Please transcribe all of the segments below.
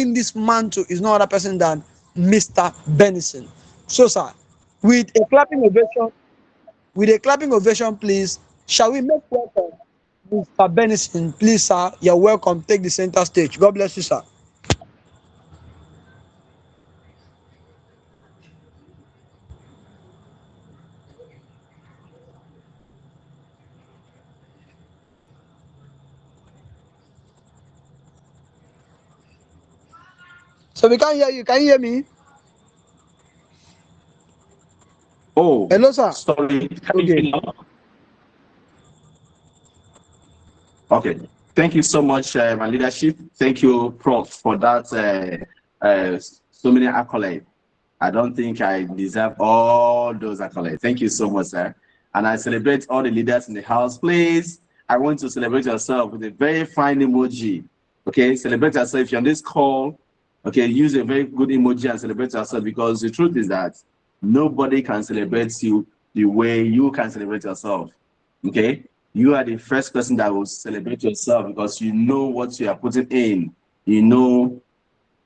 in this mantle is no other person than Mr. Benison. So, sir, with a clapping ovation, please, shall we make welcome Mr. Benison? Please, sir, you're welcome. Take the center stage. God bless you, sir. So we can't hear you. Can you hear me? Oh, Hello, sir. sorry. Can you hear Okay. me now? Okay. Thank you so much, my leadership. Thank you, Prof, for that so many accolades. I don't think I deserve all those accolades. Thank you so much, sir. And I celebrate all the leaders in the house. Please, I want to celebrate yourself with a very fine emoji. Okay, celebrate yourself. If you're on this call, okay, use a very good emoji and celebrate yourself, because the truth is that nobody can celebrate you the way you can celebrate yourself. Okay, you are the first person that will celebrate yourself, because you know what you are putting in, you know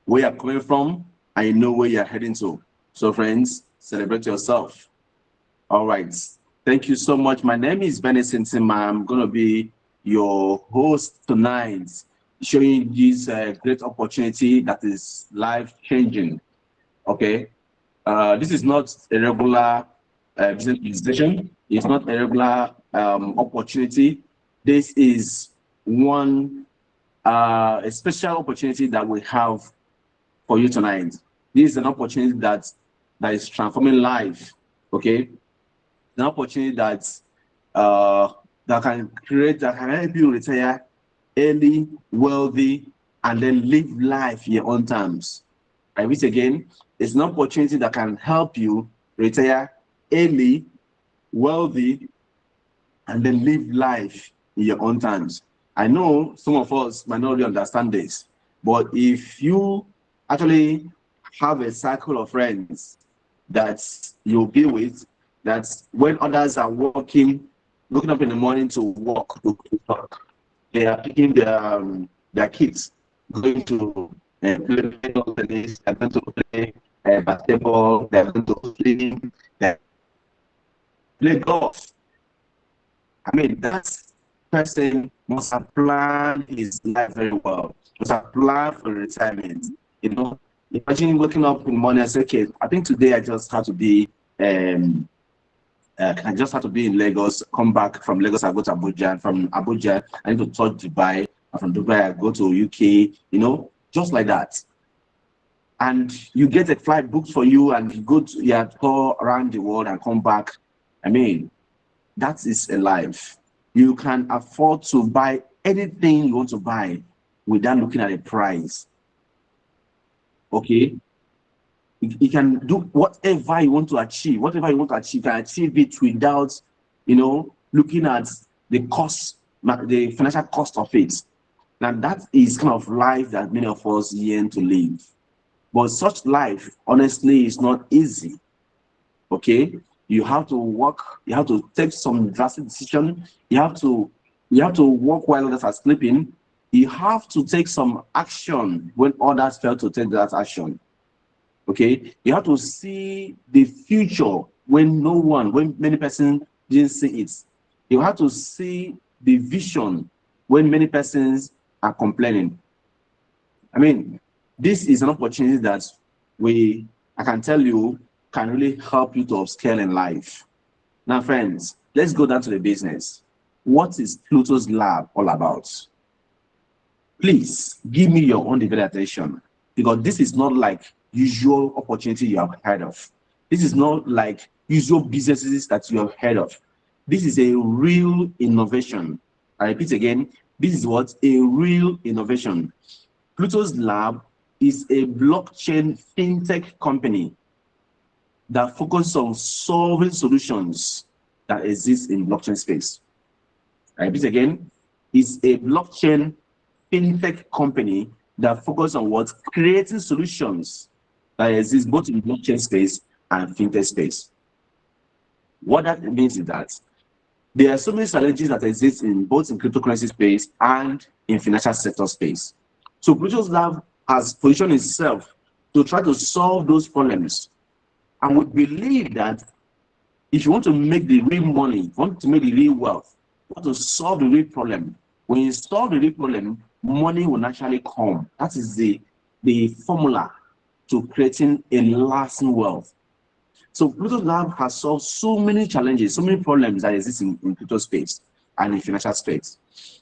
where you're coming from, and you know where you're heading to. So friends, celebrate yourself. All right. Thank you so much. My name is Benison Sima. I'm going to be your host tonight, showing you this great opportunity that is life-changing. Okay. This is not a regular business presentation. It's not a regular opportunity. This is one a special opportunity that we have for you tonight. This is an opportunity that is transforming life. Okay, an opportunity uh, that can help you retire early, wealthy, and then live life in your own terms. I repeat again, it's an opportunity that can help you retire early, wealthy, and then live life in your own terms. I know some of us might not really understand this, but if you actually have a circle of friends that you'll be with, that when others are working, waking up in the morning to work, to work, they are picking their kids, going to play tennis, they're going to play basketball, they're going to swim, they play golf. I mean, that person must have planned his life very well, must have planned for retirement. You know, imagine waking up in the morning and say, okay, I think today I just have to be I just have to be in Lagos, come back from Lagos, I go to Abuja, and from Abuja, I need to touch Dubai, and from Dubai, I go to UK, you know, just like that. And you get a flight booked for you, and you go to, you tour around the world and come back. I mean, that is a life. You can afford to buy anything you want to buy without looking at the price. Okay, you can do whatever you want to achieve. Whatever you want to achieve, you can achieve it without, you know, looking at the cost, the financial cost of it. Now that is kind of life that many of us yearn to live. But such life, honestly, is not easy. Okay, you have to work. You have to take some drastic decision. You have to work while others are sleeping. You have to take some action when others fail to take that action. Okay, you have to see the future when many persons didn't see it. You have to see the vision when many persons are complaining. I mean, this is an opportunity that I can tell you, can really help you to upscale in life. Now, friends, let's go down to the business. What is Pluto's Lab all about? Please give me your own devoted attention, because this is not like usual opportunity you have heard of. This is not like usual businesses that you have heard of. This is a real innovation. I repeat again, this is what? A real innovation. Pluto's Lab is a blockchain fintech company that focuses on solving solutions that exist in blockchain space. I repeat again, it's a blockchain fintech company that focuses on what? Creating solutions that exist both in blockchain space and fintech space. What that means is that there are so many challenges that exist in both in cryptocurrency space and in financial sector space. So Pluto's Lab has positioned itself to try to solve those problems. And we believe that if you want to make the real money, if you want to make the real wealth, you want to solve the real problem. When you solve the real problem, money will naturally come. That is the formula to creating a lasting wealth. So Pluto Lab has solved so many challenges, so many problems that exist in crypto space and in financial space.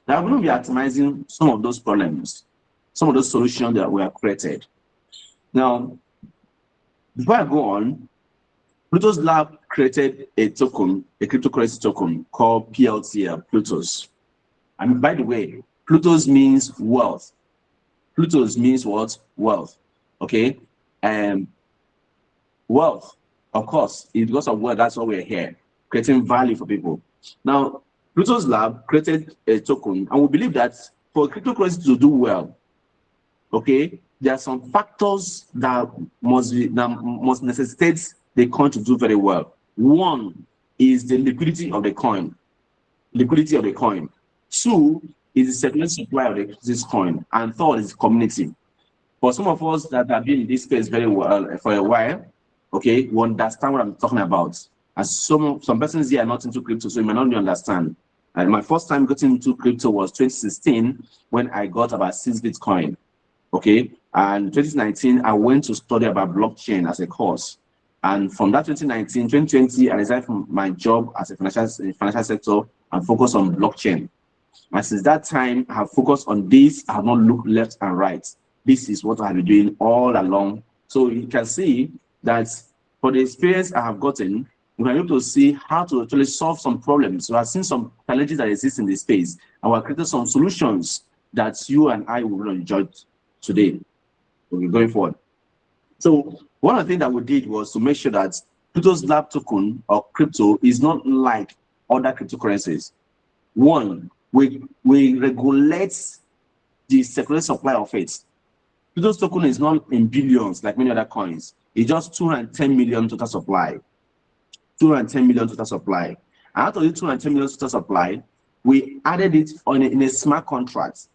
Now I'm going to be optimizing some of those problems, some of those solutions that we have created. Now, before I go on, Pluto's Lab created a token, a cryptocurrency token called PLTL, Plutos. And by the way, Plutos means wealth. Plutos means what? Wealth. Okay? Wealth, of course, it's because of wealth, that's why we're here, creating value for people. Now, Pluto's Lab created a token, and we believe that for cryptocurrency to do well, okay, there are some factors that must necessitate the coin to do very well. One is the liquidity of the coin. Liquidity of the coin. Two is the circulating supply of this coin. And third is community. For some of us that have been in this space very well for a while, okay, we understand what I'm talking about. As some persons here are not into crypto, so you may not really understand. And my first time getting into crypto was 2016 when I got about 6 Bitcoin. Okay, and 2019 I went to study about blockchain as a course. And from that 2019, 2020, I resigned from my job as a financial sector and focused on blockchain. And since that time, I have focused on this. I have not looked left and right. This is what I have been doing all along. So you can see that for the experience I have gotten, we are able to see how to actually solve some problems. So I've seen some challenges that exist in this space, and we have created some solutions that you and I will enjoy today. Okay, going forward. So one of the things that we did was to make sure that Pluto's Lab token or crypto is not like other cryptocurrencies. One, we regulate the circulating supply of it. Pluto's token is not in billions like many other coins. It's just 210 million total supply. 210 million total supply. And out of the 210 million total supply, we added it in a smart contract.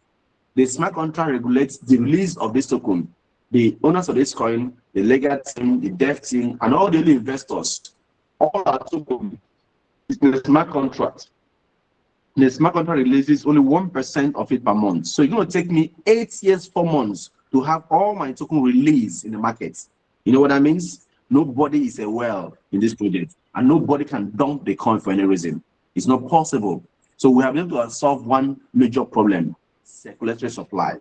The smart contract regulates the release of this token. The owners of this coin, the legal team, the dev team, and all the investors, all are token in the smart contract. The smart contract releases only 1% of it per month. So it's going to take me 8 years, 4 months to have all my token released in the market. You know what that means? Nobody is a whale in this project, and nobody can dump the coin for any reason. It's not possible. So we have been able to solve one major problem: circulatory supply.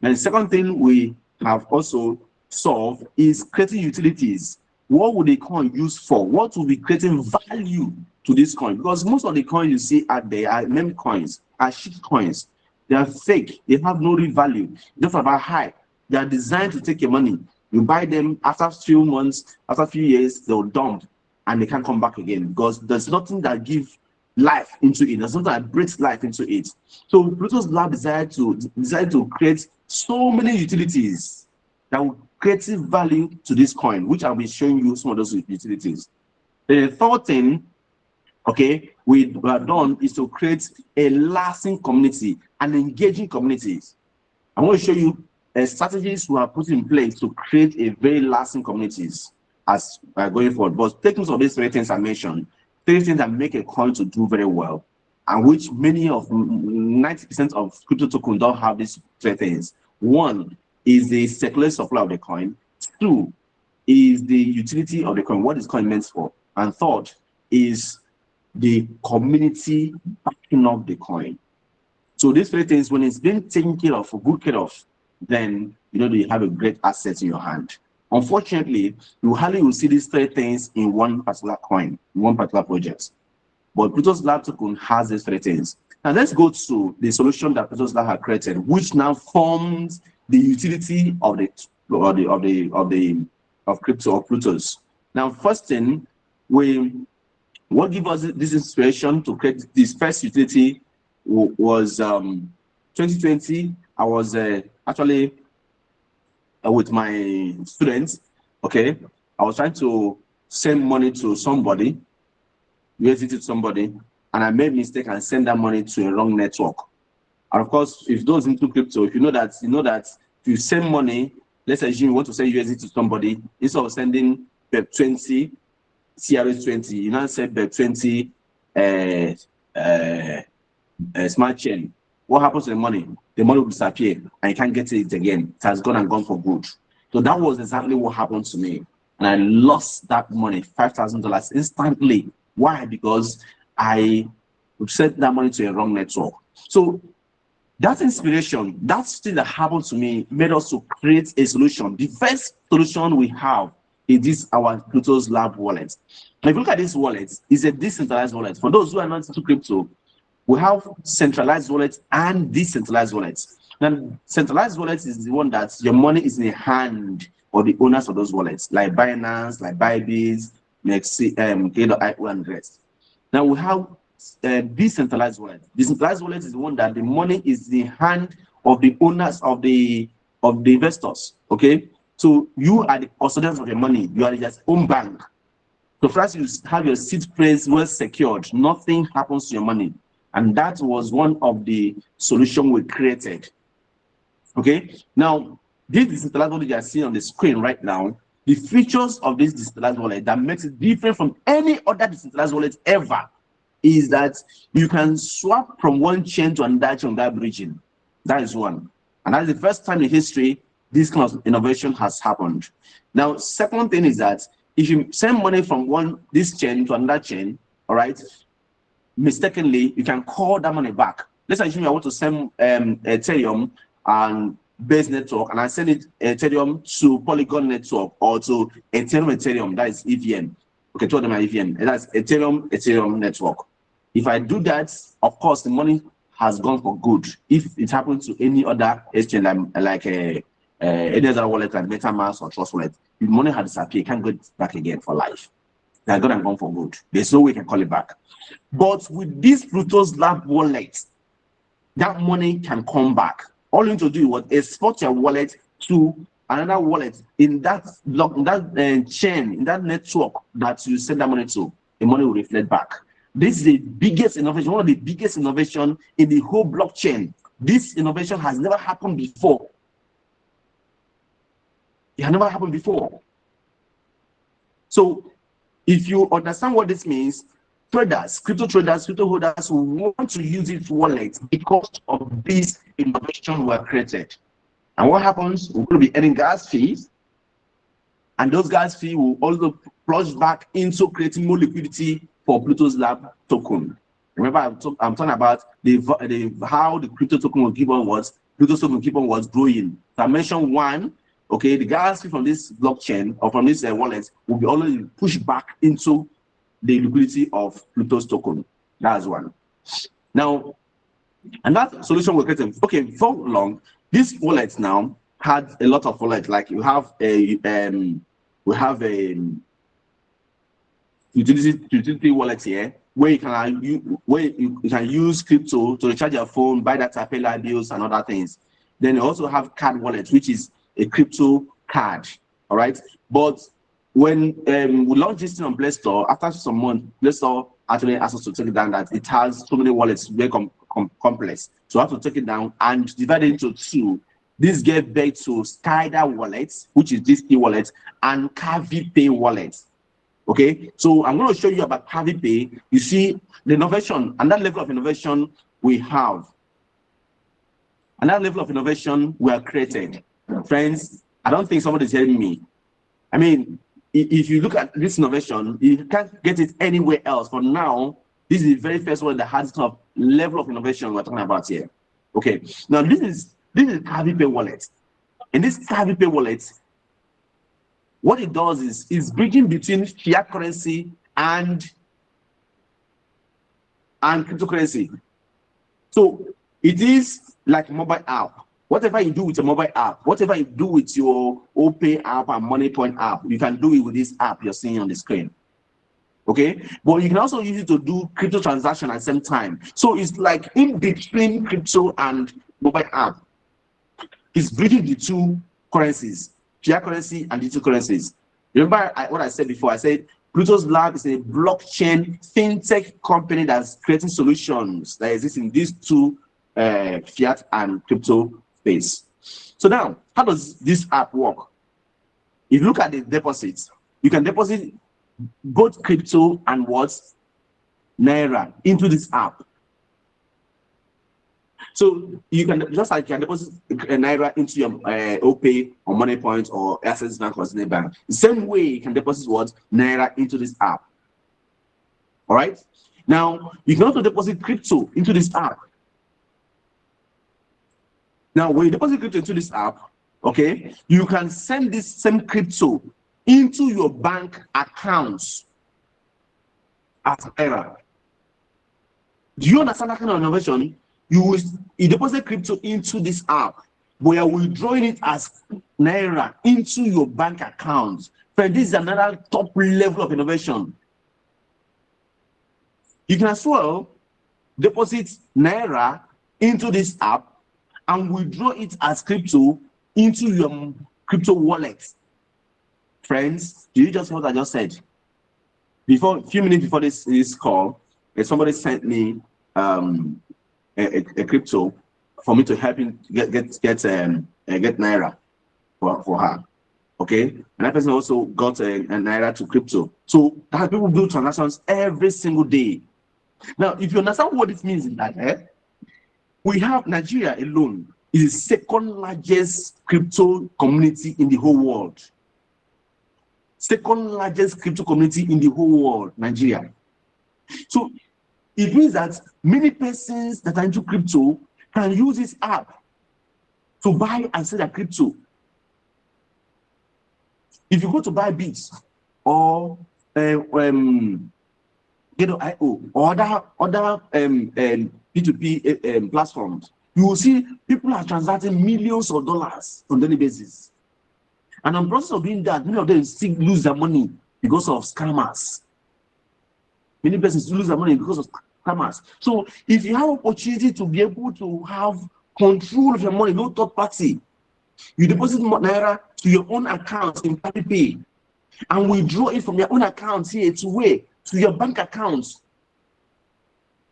And the second thing we have also solved is creating utilities. What would the coin use for? What will be creating value to this coin? Because most of the coins you see out there are meme coins, are shit coins. They are fake. They have no real value. Just about hype. They are designed to take your money. You buy them, after a few months, after a few years, they'll dump and they can't come back again because there's nothing that gives life into it. There's nothing that breathes life into it. So Pluto's Lab decided to create so many utilities that will create value to this coin, which I'll be showing you some of those utilities. The third thing, okay, we have done is to create a lasting community and engaging communities. I want to show you strategies we have put in place to create a very lasting communities as going forward. But take note of these 3 things I mentioned, 3 things that make a coin to do very well, and which many of 90% of crypto tokens don't have these 3 things. One is the circulating supply of the coin. 2 is the utility of the coin, what is coin meant for. And third is the community backing up the coin. So these 3 things, when it's been taken care of, good care of, then you have a great asset in your hand. Unfortunately, you hardly will see these 3 things in one particular coin, in one particular project. But Pluto's Lab token has these 3 things. Now let's go to the solution that Pluto's Lab has created, which now forms the utility of crypto of Pluto's. Now, first thing, what gave us this inspiration to create this first utility was 2020. I was actually with my students. Okay, I was trying to send money to somebody, USDT to somebody, and I made a mistake and sent that money to a wrong network. And of course, if those into crypto, if you know that you send money, let's assume you want to send USD to somebody, instead of sending BEP20, CRS20, you now send BEP20 smart chain. What happens to the money? The money will disappear and you can't get it again. It has gone and gone for good. So that was exactly what happened to me. And I lost that money, $5,000 instantly. Why? Because I sent that money to a wrong network. So that inspiration, that thing that happened to me made us to create a solution. The first solution we have is this, our Pluto's Lab wallet. Now, if you look at this wallet, it's a decentralized wallet. For those who are not into crypto, we have centralized wallets and decentralized wallets. Now, centralized wallets is the one that your money is in the hand of the owners of those wallets, like Binance, like Bybit, K.io, and the rest. Now we have decentralized wallet. Decentralized wallet is the one that the money is in the hand of the owners of the investors. Okay, so you are the custodians of the money. You are just own bank. So first you have your seed phrase well secured. Nothing happens to your money. And that was one of the solutions we created. Okay, now this decentralized wallet you are seeing on the screen right now, the features of this decentralized wallet that makes it different from any other decentralized wallet ever is that you can swap from one chain to another chain without bridging. That is one. And that's the first time in history this kind of innovation has happened. Now, second thing is that if you send money from this chain to another chain, all right, mistakenly, you can call that money back. Let's assume I want to send Ethereum and base network, and I send it Ethereum to Polygon network or to Ethereum, that is EVM. Okay, two of them are EVM, and that's Ethereum network. If I do that, of course, the money has gone for good. If it happens to any other exchange, like any other wallet like MetaMask or Trust Wallet, the money has disappeared, you can't get it back again for life. They're gone and gone for good. There's no way you can call it back. But with this Pluto's Lab wallet, that money can come back. All you need to do was export your wallet to another wallet in that block, in that chain, in that network that you send that money to. The money will reflect back. This is the biggest innovation, one of the biggest innovation in the whole blockchain. This innovation has never happened before. It has never happened before. So if you understand what this means, traders, crypto holders who want to use this wallet because of this innovation were created. And what happens? We're going to be earning gas fees, and those gas fees will also flush back into creating more liquidity for Pluto's Lab token. Remember, I'm talking about how the crypto token will keep on Pluto's token will keep on growing. So I mentioned one. Okay, the gas fee from this blockchain or from this wallet will be already pushed back into the liquidity of Pluto's token. That's one. Now, and that solution we're creating. Okay, before long, this wallet now had a lot of wallets. Like you have we have a utility wallet here where you can use crypto to recharge your phone, buy data, pay light bills, and other things. Then you also have card wallet, which is a crypto card. All right, but when we launched this thing on Play Store, after some months, Play Store actually asked us to take it down that it has so many wallets, very complex. So I have to take it down and divide it into two. This gave birth to Skyder wallet, which is this e-wallet, and CaviPay wallet. Okay, so I'm going to show you about CaviPay. You see the innovation and that level of innovation we have. And that level of innovation we have created. Friends, I don't think somebody is hearing me. I mean, if you look at this innovation, you can't get it anywhere else. For now, this is the very first one that has this kind of level of innovation we're talking about here. Okay, now this is CaviPay wallet. And this CaviPay wallet, what it does is it's bridging between fiat currency and cryptocurrency. So it is like a mobile app. Whatever you do with a mobile app, whatever you do with your OPay app and MoneyPoint app, you can do it with this app you're seeing on the screen. Okay, but you can also use it to do crypto transaction at the same time. So it's like in between crypto and mobile app. It's bridging the two currencies, fiat currency and digital currencies. Remember what I said before? I said Pluto's Lab is a blockchain fintech company that's creating solutions that exist in these two fiat and crypto space. So now, how does this app work? If you look at the deposits, you can deposit both crypto and what? Naira into this app. So you can just like you can deposit Naira into your OPay or Money Point or Access Bank or Zenith Bank. The same way you can deposit what? Naira into this app. All right. Now you can also deposit crypto into this app. Now when you deposit crypto into this app, okay, you can send this same crypto into your bank accounts as Naira. Do you understand that kind of innovation? You deposit crypto into this app, but you're withdrawing it as Naira into your bank account. Friend, this is another top level of innovation. You can as well deposit Naira into this app and withdraw it as crypto into your crypto wallet. Friends, do you just hear what I just said? A few minutes before this call, somebody sent me a crypto for me to help him get Naira for her. Okay, and that person also got a Naira to crypto. So that people do transactions every single day. Now, if you understand what it means in that, we have Nigeria alone is the second largest crypto community in the whole world. Second largest crypto community in the whole world, Nigeria. So it means that many persons that are into crypto can use this app to buy and sell their crypto. If you go to buy Bits or Get.io or other P2P platforms, you will see people are transacting millions of dollars on a daily basis. And in the process of doing that, many of them still lose their money because of scammers. Many persons lose their money because of scammers. So if you have opportunity to be able to have control of your money, no third party, you deposit Naira to your own account in Pay and withdraw it from your own account here to your bank accounts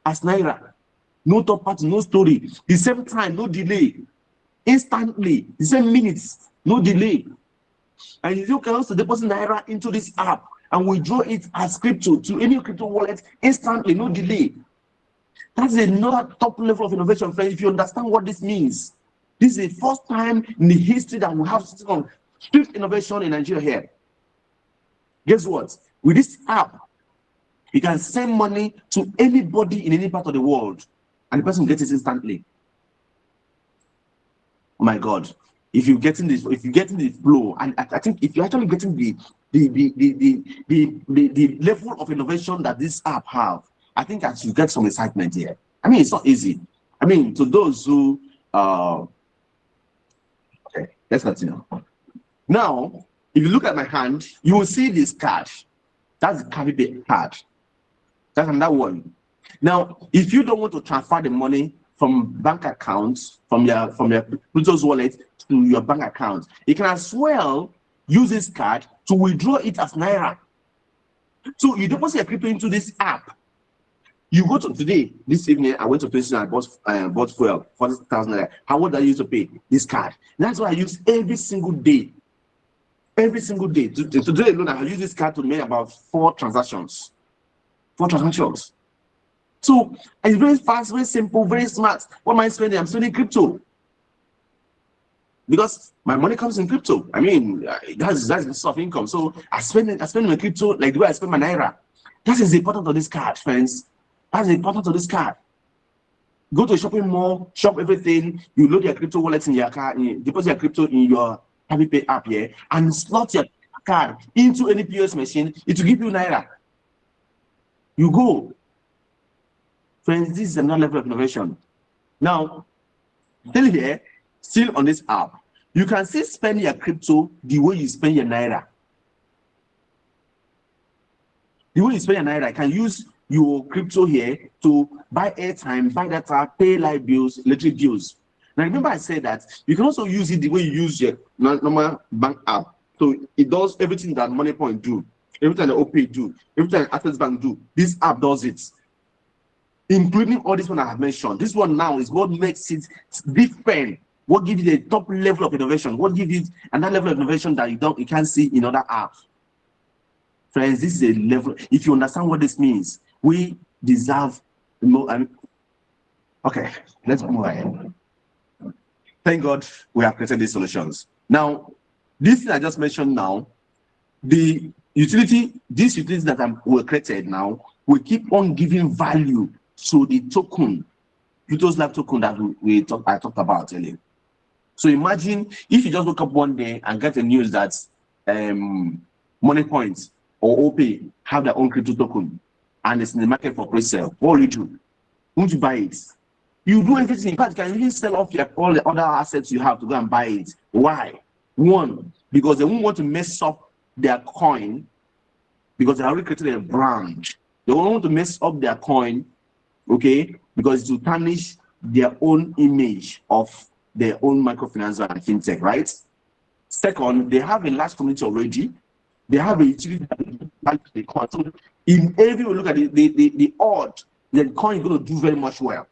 as Naira. No third party, no story. The same time, no delay. Instantly, the same minutes, no delay. And you can also deposit Naira into this app and withdraw it as crypto to any crypto wallet instantly, no delay. That's another top level of innovation, friends. If you understand what this means, this is the first time in the history that we have some swift innovation in Nigeria here. Guess what? With this app, you can send money to anybody in any part of the world, and the person gets it instantly. Oh my God! If you're getting this, if you're getting the flow, and I think if you're actually getting the level of innovation that this app have, I think as you get some excitement here. I mean, it's not easy. I mean, to those who okay, let's continue. Now, if you look at my hand, you will see this card. That's the Pay card. That's another one. Now, if you don't want to transfer the money from bank accounts, from your Pluto's wallet to your bank account, you can as well use this card to withdraw it as Naira. So you deposit your crypto into this app. You go to this evening, I went to place and I bought fuel, 40,000 Naira. How much I use to pay? This card. That's what I use every single day. Every single day. Today alone, I use this card to make about 4 transactions. 4 transactions. So it's very fast, very simple, very smart. What am I spending? I'm spending crypto. Because my money comes in crypto. I mean, that's the source of income. So I spend my crypto like the way I spend my Naira. That is the importance of this card, friends. That's the importance of this card. Go to a shopping mall, shop everything. You load your crypto wallet in your car, deposit your crypto in your Pay app here, and slot your card into any POS machine. It will give you Naira. You go. Friends, this is another level of innovation. Now, still here, still on this app, you can still spend your crypto the way you spend your Naira. The way you spend your Naira, you can use your crypto here to buy airtime, buy data, pay light bills, electric bills. Now, remember I said that you can also use it the way you use your normal bank app. So it does everything that Money Point do, everything that OPay do, everything that Access Bank do. This app does it, including all this one I have mentioned. This one now is what makes it different. What gives you the top level of innovation? What gives you another level of innovation that you can't see in other apps? Friends, this is a level. If you understand what this means, we deserve more. Okay, let's move ahead. Thank God we have created these solutions. Now, this thing I just mentioned now, these utilities that were created now, will keep on giving value to the token, Pluto's Lab token that I talked about earlier. So imagine if you just wake up one day and get the news that Money Point or OP have their own crypto token and it's in the market for pre-sale. What will you do? Won't you buy it? You do everything. In fact, you can even sell off all the other assets you have to go and buy it. Why? One, because they won't want to mess up their coin because they already created a brand. They won't want to mess up their coin, okay, because it will tarnish their own image of their own microfinance and fintech, right? Second, they have a large community already. They have a utility that they coin. So in every look at the odd, the coin is going to do very much well.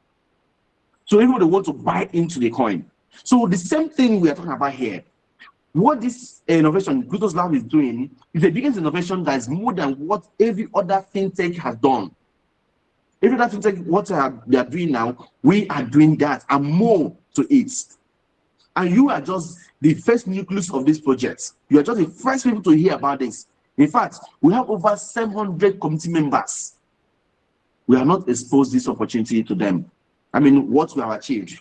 So everybody wants to buy into the coin. So the same thing we are talking about here. What this innovation, Pluto's Lab, is doing is the biggest innovation that is more than what every other fintech has done. Every other fintech, what they are doing now, we are doing that and more to it. And you are just the first nucleus of this project. You are just the first people to hear about this. In fact, we have over 700 community members. We have not exposed this opportunity to them. I mean, what we have achieved.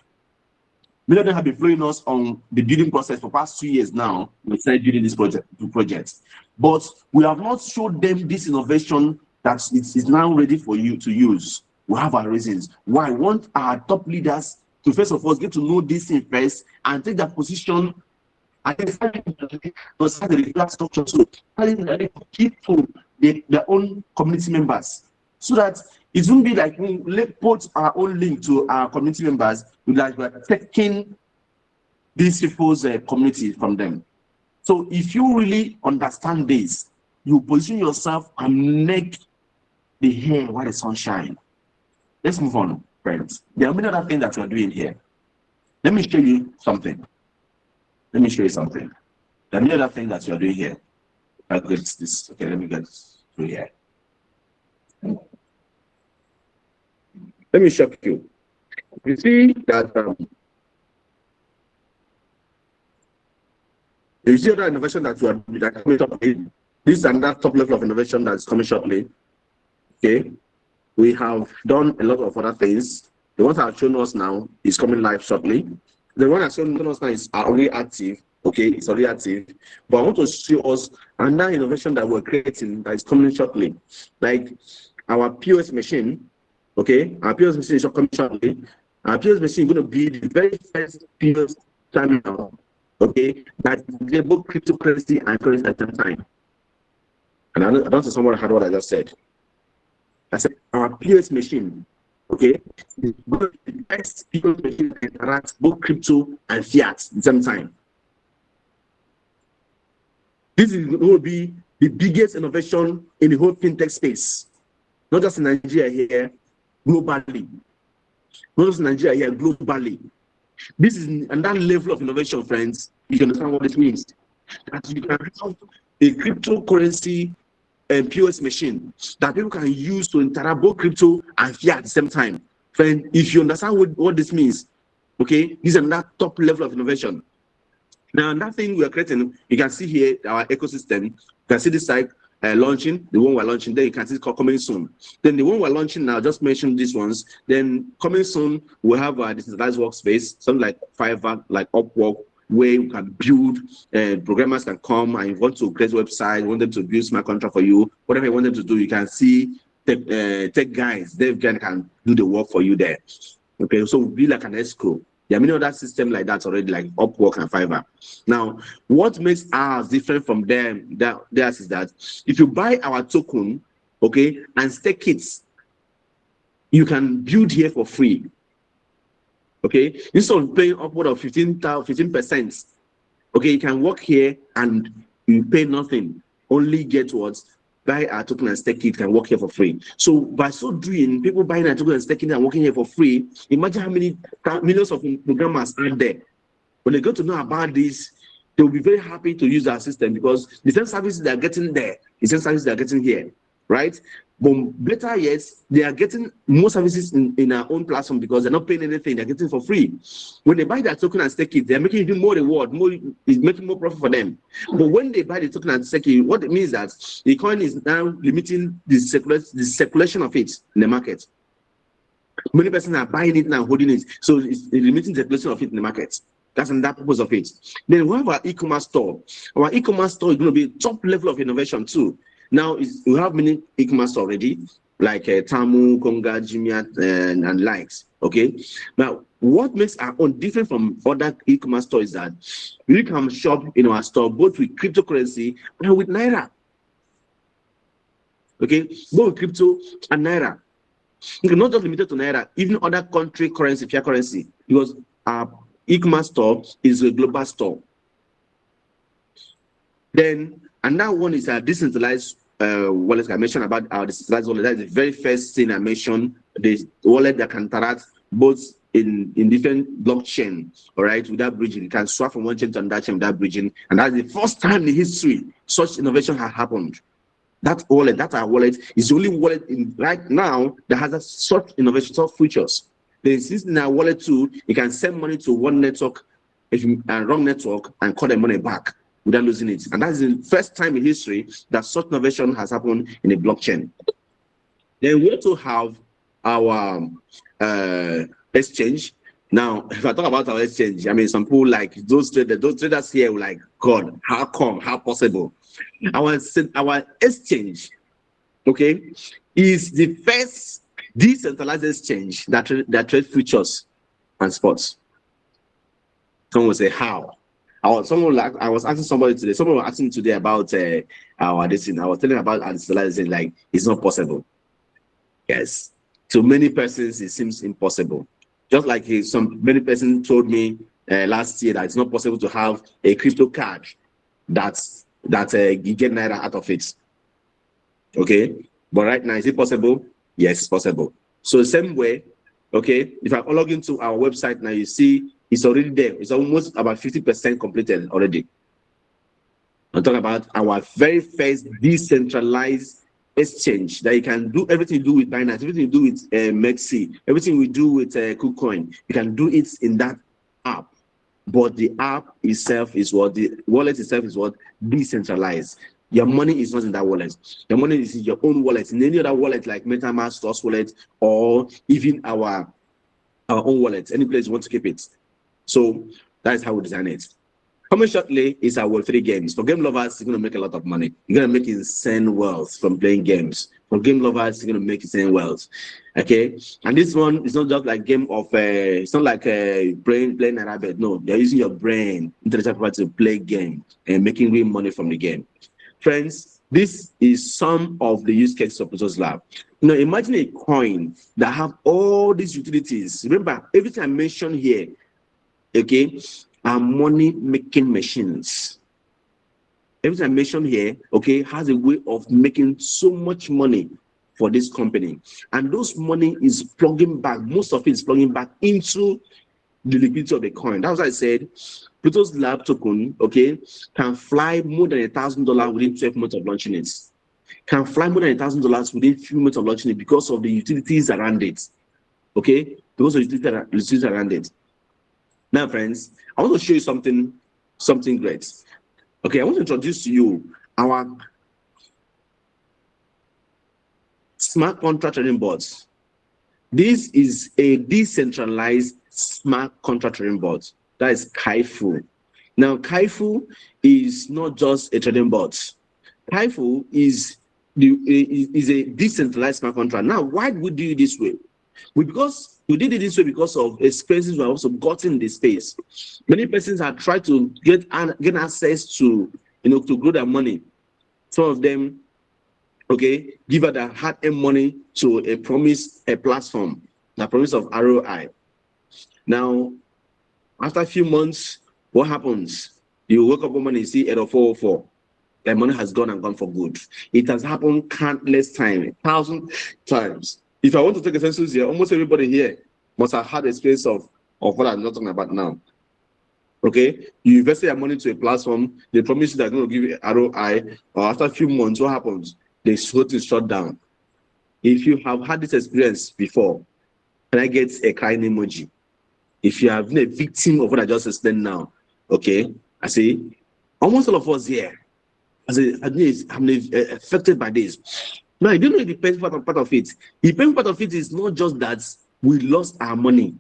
Many of them have been following us on the building process for past 2 years now. We started building this project. But we have not showed them this innovation that is now ready for you to use. We have our reasons. Why? We want our top leaders to first of all get to know this thing first and take that position and then start the regular structure. So keep to their own community members so that it won't be like we put our own link to our community members, like we're taking these people's community from them. So if you really understand this, you position yourself and make the hair while the sun shines. Let's move on, friends. There are many other things that we're doing here. Let me show you something. There are many other things that you're doing here. I'll get this. Okay, let me get through here. Let me show you. You see that you see other innovation that you are coming shortly. This is another top level of innovation that's coming shortly. Okay, we have done a lot of other things. The ones I've shown us now is coming live shortly. The one I've shown us now is already active. Okay, it's already active. But I want to show us another innovation that we're creating that is coming shortly, like our POS machine. Okay, our POS machine is coming shortly. Our POS machine is going to be the very first POS terminal, okay, that is both cryptocurrency and currency at the same time. And I don't know someone heard what I just said. I said our POS machine, okay, is going to be the best POS machine that interacts both crypto and fiat at the same time. This is going to be the biggest innovation in the whole fintech space, not just in Nigeria here. Globally, not just Nigeria here, globally. This is another level of innovation, friends. You can understand what this means. That you can have a cryptocurrency and POS machine that people can use to interact both crypto and fiat at the same time. Friend, if you understand what this means, okay, this is another top level of innovation. Now, another thing we are creating, you can see here our ecosystem. You can see this side. Launching, the one we're launching, then you can see it's coming soon. Then the one we're launching now, just mention these ones. Then coming soon, we'll have a decentralized workspace, something like Fiverr, like Upwork, where you can build, programmers can come and you want to create a website, you want them to build smart contract for you, whatever you want them to do, you can see tech guys, they can do the work for you there. Okay, so we'll be like an escrow. There are many other systems like that already, like Upwork and Fiverr. Now, what makes ours different from theirs is that if you buy our token, okay, and stake it, you can build here for free. Okay, instead of paying upward of 15%, okay, you can work here and you pay nothing, only get what? Buy our token and stake it, can work here for free. So by so doing, people buying a token and staking and working here for free, imagine how many millions of programmers are there. When they get to know about this, they will be very happy to use our system because the same services they are getting there, the same services they are getting here, right? But better yet, they are getting more services in our own platform because they're not paying anything, they're getting for free. When they buy their token and stake it, they're making even more reward, it's making more profit for them. But when they buy the token and stake it, what it means that the coin is now limiting the circulation of it in the market. Many persons are buying it now, holding it, so it's limiting the circulation of it in the market. That's the purpose of it. Then we have our e-commerce store. Our e-commerce store is going to be top level of innovation too. Now we have many e-commerce already, like Tamu, Konga, Jimia, and likes. Okay. Now, what makes our own different from other e-commerce stores is that we can shop in our store both with cryptocurrency and with Naira. Okay, both with crypto and Naira. Not just limited to Naira, even other country currency, fiat currency, because our e-commerce store is a global store. Then another one is a decentralized wallet. I mentioned about our decentralized wallet. That's the very first thing I mentioned. The wallet that can interact both in different blockchain, all right, without bridging. You can swap from one chain to another chain without bridging. And that's the first time in history such innovation has happened. That wallet, that our wallet, is the only wallet right now that has such innovation, such features. There is in our wallet too, you can send money to one network, if you wrong network, and call the money back without losing it. And that's the first time in history that such innovation has happened in a blockchain. Then we also have our exchange. Now, if I talk about our exchange, I mean, some people like those traders here were like, God, how come? How possible? Our exchange, okay, is the first decentralized exchange that trade futures and sports. Someone will say, how? I was asking somebody today. Someone was asking today about our this thing. I was telling about our decentralized, like it's not possible. Yes, to many persons it seems impossible. Just like many persons told me last year that it's not possible to have a crypto card that you get Naira out of it. Okay, but right now is it possible? Yes, it's possible. So the same way, okay, if I log into our website now, you see it's already there. It's almost about 50% completed already. I'm talking about our very first decentralized exchange that you can do everything you do with Binance, everything you do with Mexi, everything we do with KuCoin. You can do it in that app. But the app itself is what the wallet itself is what decentralized. Your money is not in that wallet. Your money is in your own wallet, in any other wallet like MetaMask, Trust Wallet, or even our own wallet, any place you want to keep it. So that is how we design it. Coming shortly is our Web3 games. For game lovers, you're going to make a lot of money. You're going to make insane wealth from playing games. For game lovers, you're going to make insane wealth. Okay? And this one is not just like game of, it's not like playing a rabbit. No, they're using your brain, intellectual property to play game and making real money from the game. Friends, this is some of the use cases of Pluto's Lab. Now, imagine a coin that have all these utilities. Remember, everything I mentioned here, okay, are money-making machines. Everything I mentioned here, okay, has a way of making so much money for this company. And those money is plugging back, most of it is plugging back into the liquidity of the coin. That's what I said. Pluto's Lab token, okay, can fly more than $1,000 within 12 months of launching it. Can fly more than $1,000 within a few months of launching it because of the utilities around it. Okay, because of the utilities around it. Now, friends, I want to show you something great. Okay, I want to introduce to you our smart contract trading boards. This is a decentralized smart contract trading board. That is Kaifu. Now, Kaifu is not just a trading board. Kaifu is a decentralized smart contract. Now, why do we do it this way? Because we did it this way because of expenses we have also gotten in the space. Many persons have tried to get access to, to grow their money. Some of them, okay, give out their hard-earned money to a platform, the promise of ROI. Now, after a few months, what happens? You wake up one morning, you see 80404. The money has gone and gone for good. It has happened countless times, 1,000 times. If I want to take a census here, almost everybody here must have had a experience of what I'm not talking about now. Okay, you invested your money to a platform, they promise you they're going to give you ROI, or after a few months, what happens? They shut down. If you have had this experience before, can I get a crying emoji? If you have been a victim of what I just explained now, okay, I say almost all of us here, I'm affected by this. Now, you don't know the painful part of it. The painful part of it is not just that we lost our money.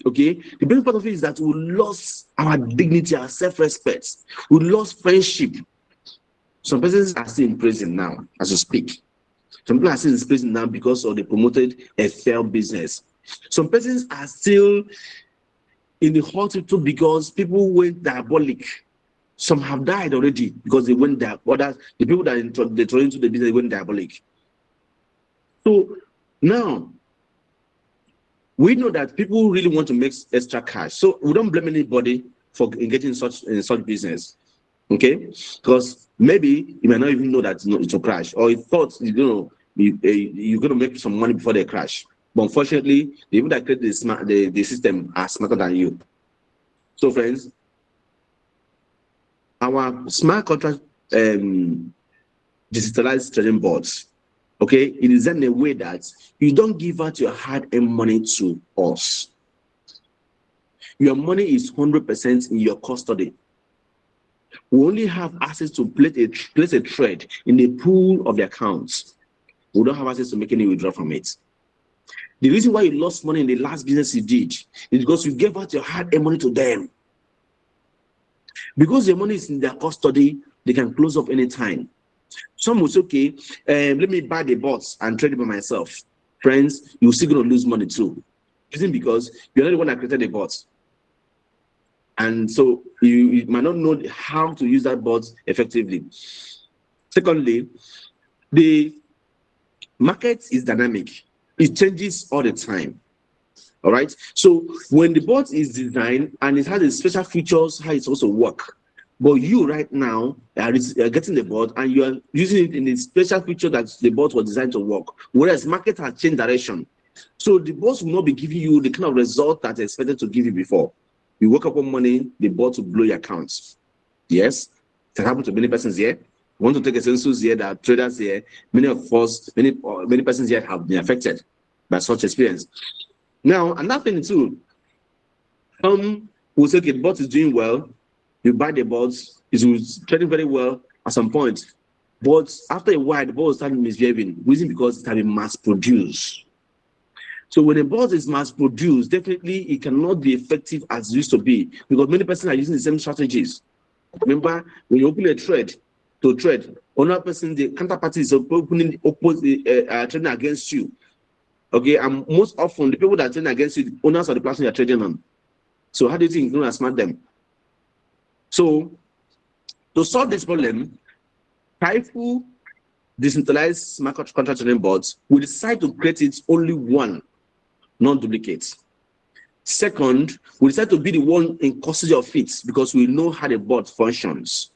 Okay, the painful part of it is that we lost our dignity, our self-respect. We lost friendship. Some persons are still in prison now, as we speak. Some people are still in prison now because of they promoted a failed business. Some persons are still in the hospital because people went diabolic. Some have died already because they went there. Others, the people that they throw into the business went diabolic. So now we know that people really want to make extra cash. So we don't blame anybody for getting such business. Okay, because maybe you might not even know that it's a crash, or you thought you're going to make some money before they crash. But unfortunately, the people that create the system are smarter than you. So, friends, our smart contract digitalized trading boards, okay, it is in a way that you don't give out your hard-earned money to us. Your money is 100% in your custody. We only have access to place a trade in the pool of the accounts. We don't have access to make any withdrawal from it. The reason why you lost money in the last business you did is because you gave out your hard-earned money to them. Because your money is in their custody, they can close up anytime. Some will say, okay, let me buy the bots and trade it by myself. Friends, you're still going to lose money too. Reason because you're not the one that created the bots. And so you might not know how to use that bot effectively. Secondly, the market is dynamic. It changes all the time. All right. So when the bot is designed and it has a special features, how it's supposed to work, but you right now are getting the bot and you are using it in the special feature that the bot was designed to work. Whereas market has changed direction. So the bot will not be giving you the kind of result that expected to give you before. You wake up one morning, the bot will blow your accounts. Yes, it happened to many persons here. We want to take a census here, that traders here, many of us, many persons here have been affected by such experience. Now, another thing too, we'll say, okay, the bot is doing well, you buy the bot, it's trading very well at some point, but after a while, the bot started misbehaving, reason because it has been mass produced. So when a bot is mass produced, definitely it cannot be effective as it used to be because many persons are using the same strategies. Remember, when you open a trade, another person, the counterparty is opening trading against you. Okay, and most often the people that are trading against you, the owners of the platform you're trading on. So how do you think you're going to smart them? So to solve this problem, Kaifu decentralized smart contract trading bots, we decide to create it only one, non-duplicate. Second, we decide to be the one in custody of it because we know how the bot functions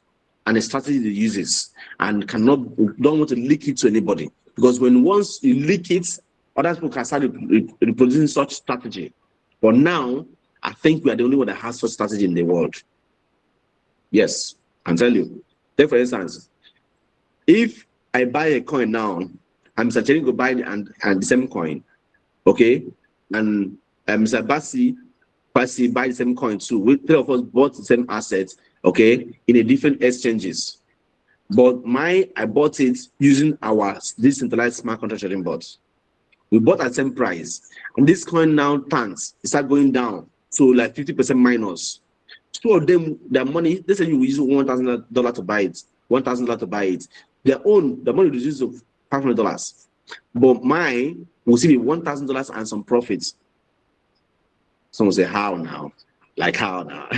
and the strategy it uses, and don't want to leak it to anybody. Because once you leak it, other people can start reproducing such strategy. But now, I think we are the only one that has such strategy in the world. Yes, I'll tell you. Take for instance, if I buy a coin now, I'm Mr. Cherry go buy and the same coin, okay, and Mr. Bassi buy the same coin too. We three of us bought the same asset, okay, in a different exchanges. But I bought it using our decentralized smart contract trading bot. We bought at the same price, and this coin now tanks. It start going down, so like 50% minus. Two of them, their money. They say you use $1,000 to buy it, $1,000 to buy it. The money reduces to $500, but mine will still be $1,000 and some profits. Someone say, how now? Like how now?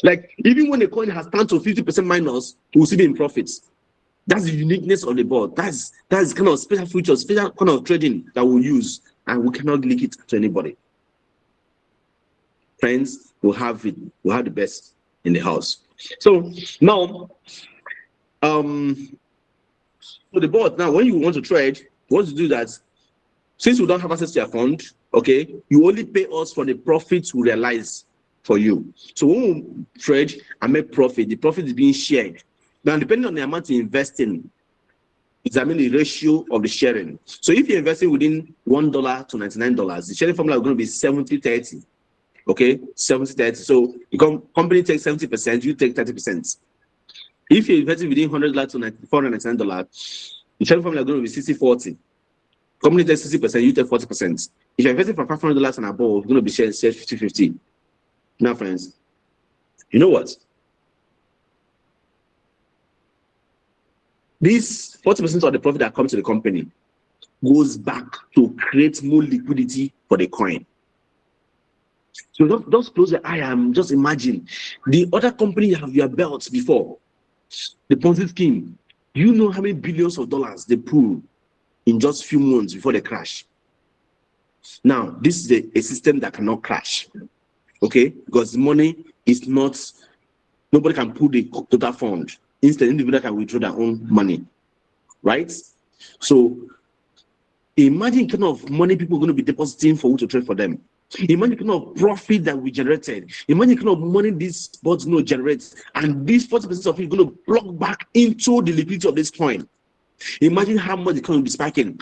Like even when the coin has turned to 50% minus, we'll still be in profits. That's the uniqueness of the board. That's kind of special features, special kind of trading that we'll use, and we cannot leak it to anybody. Friends, we'll have it. We'll have the best in the house. So now, so the board now, when you want to trade, you want to do that. Since we don't have access to your fund, Okay, you only pay us for the profits we realize for you. So when we trade and make profit, the profit is being shared. Now, depending on the amount you invest in, examine the ratio of the sharing. So if you're investing within $1 to $99, the sharing formula is going to be 70-30. Okay, 70-30. So the company takes 70%, you take 30%. If you're investing within $100 to $499, the sharing formula is going to be 60-40. Company takes 60%, you take 40%. If you're investing from $500 and above, it's going to be shared 50-50. Now, friends, you know what? This 40% of the profit that comes to the company goes back to create more liquidity for the coin. So just close your eye and just imagine the other company you have your belt before, the Ponzi scheme. You know how many billions of dollars they pull in just a few months before they crash. Now, this is a system that cannot crash, okay? Because the money is not, nobody can pull the total fund. Instead, individual can withdraw their own money, right? So imagine kind of money people are going to be depositing for you to trade for them. Imagine kind of profit that we generated. Imagine kind of money these bots generate, and this 40% of it is going to plug back into the liquidity of this coin. Imagine how much the coin will be spiking.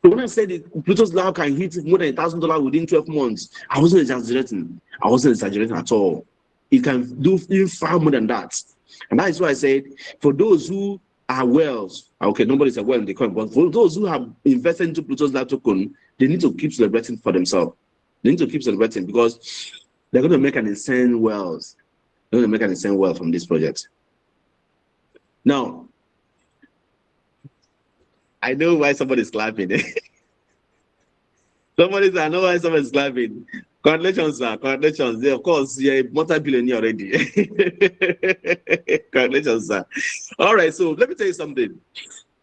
So when I said that Pluto's law can hit more than $1,000 within 12 months, I wasn't exaggerating. I wasn't exaggerating at all. It can do even far more than that. And that is why I said, for those who are wells, okay, nobody's a well in the coin, but for those who have invested into Pluto's law token, they need to keep celebrating for themselves. They need to keep celebrating because they're going to make an insane wealth. They're going to make an insane wealth from this project. Now, I know why somebody's clapping. I know why somebody's clapping. Congratulations, sir. Congratulations. Of course, you're a multi-billionaire already. Congratulations, sir. All right, so let me tell you something.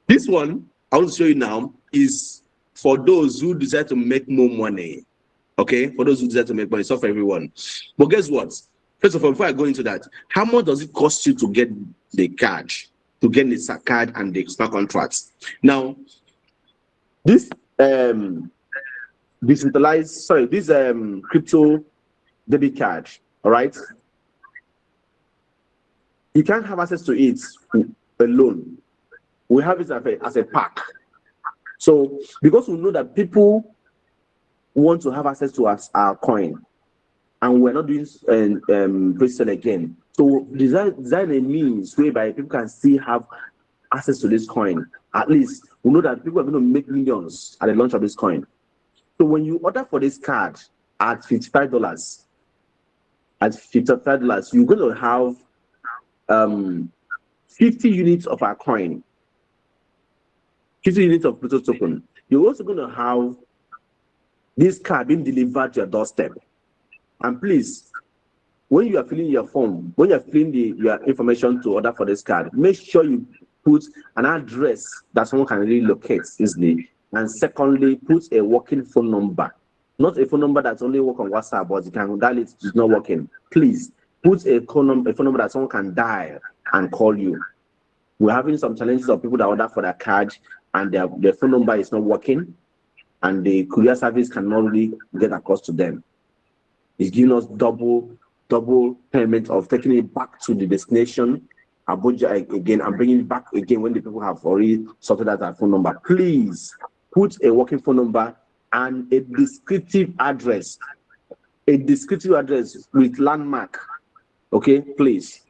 This one I want to show you now is for those who desire to make more money. Okay, for those who desire to make money, it's not for everyone. But guess what? First of all, before I go into that, how much does it cost you to get the card, to get the card and the smart contracts? Now, this this crypto debit card, all right, you can't have access to it alone. We have it as a pack. So because we know that people want to have access to our coin, and we're not doing pre-sale again, so design a means whereby people can still have access to this coin. At least we know that people are going to make millions at the launch of this coin. So when you order for this card at $55, you're going to have 50 units of our coin, 50 units of Pluto token. You're also going to have this card being delivered to your doorstep. And please, when you are filling your form, when you're filling your information to order for this card, make sure you put an address that someone can really locate easily. And secondly, put a working phone number, not a phone number that's only work on WhatsApp, but you can dial it, it's not working. Please put a phone number that someone can dial and call you. We're having some challenges of people that order for their card and their phone number is not working, and the courier service cannot really get across to them. It's giving us double payment of taking it back to the destination, Abuja again, and bringing it back again when the people have already sorted out their phone number. Please put a working phone number and a descriptive address with landmark. Okay, please.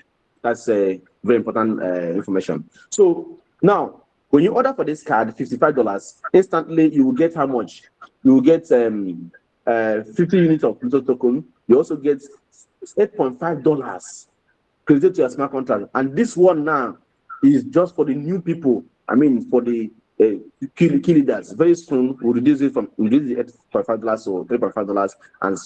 That's a very important information. So now, when you order for this card, $55, instantly you will get how much? You will get 50 units of Pluto token. You also get $8.5 credited to your smart contract. And this one now is just for the new people. I mean, for the key leaders. Very soon we'll reduce the $8.5 or $3.5, and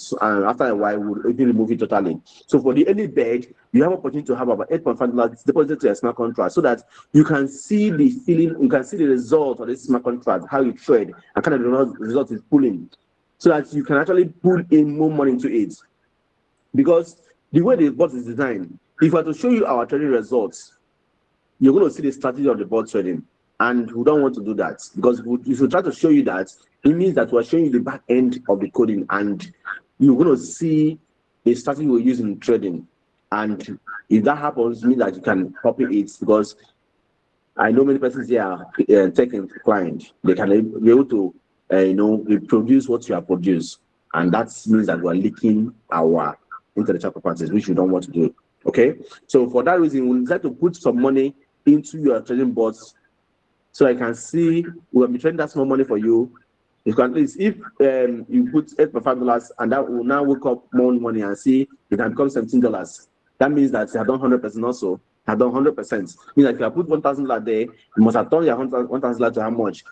after a while we'll even remove it totally. So for the early bird, you have opportunity to have about $8.5 deposited to your smart contract, so that you can see the feeling, you can see the result of this smart contract, how you trade, and kind of the result is pulling, so that you can actually pull in more money into it. Because the way the bot is designed, if I were to show you our trading results, you're going to see the strategy of the bot trading. And we don't want to do that, because if we try to show you that, it means that we're showing you the back end of the coding, and you're going to see the strategy we're using in trading. And if that happens, it means that you can copy it, because I know many persons here are tech inclined. They can be able to, reproduce what you have produced, and that means that we're leaking our intellectual properties, which you don't want to do. Okay, so for that reason, we decide to put some money into your trading bots, so I can see we'll be trading that small money for you. You can, at least, if you put $8.5, and that will now wake up more money and see it can become $17. That means that you have done 100% also. Have done 100%. Means that if you have put $1,000 there, you must have done your $1,000 to how much?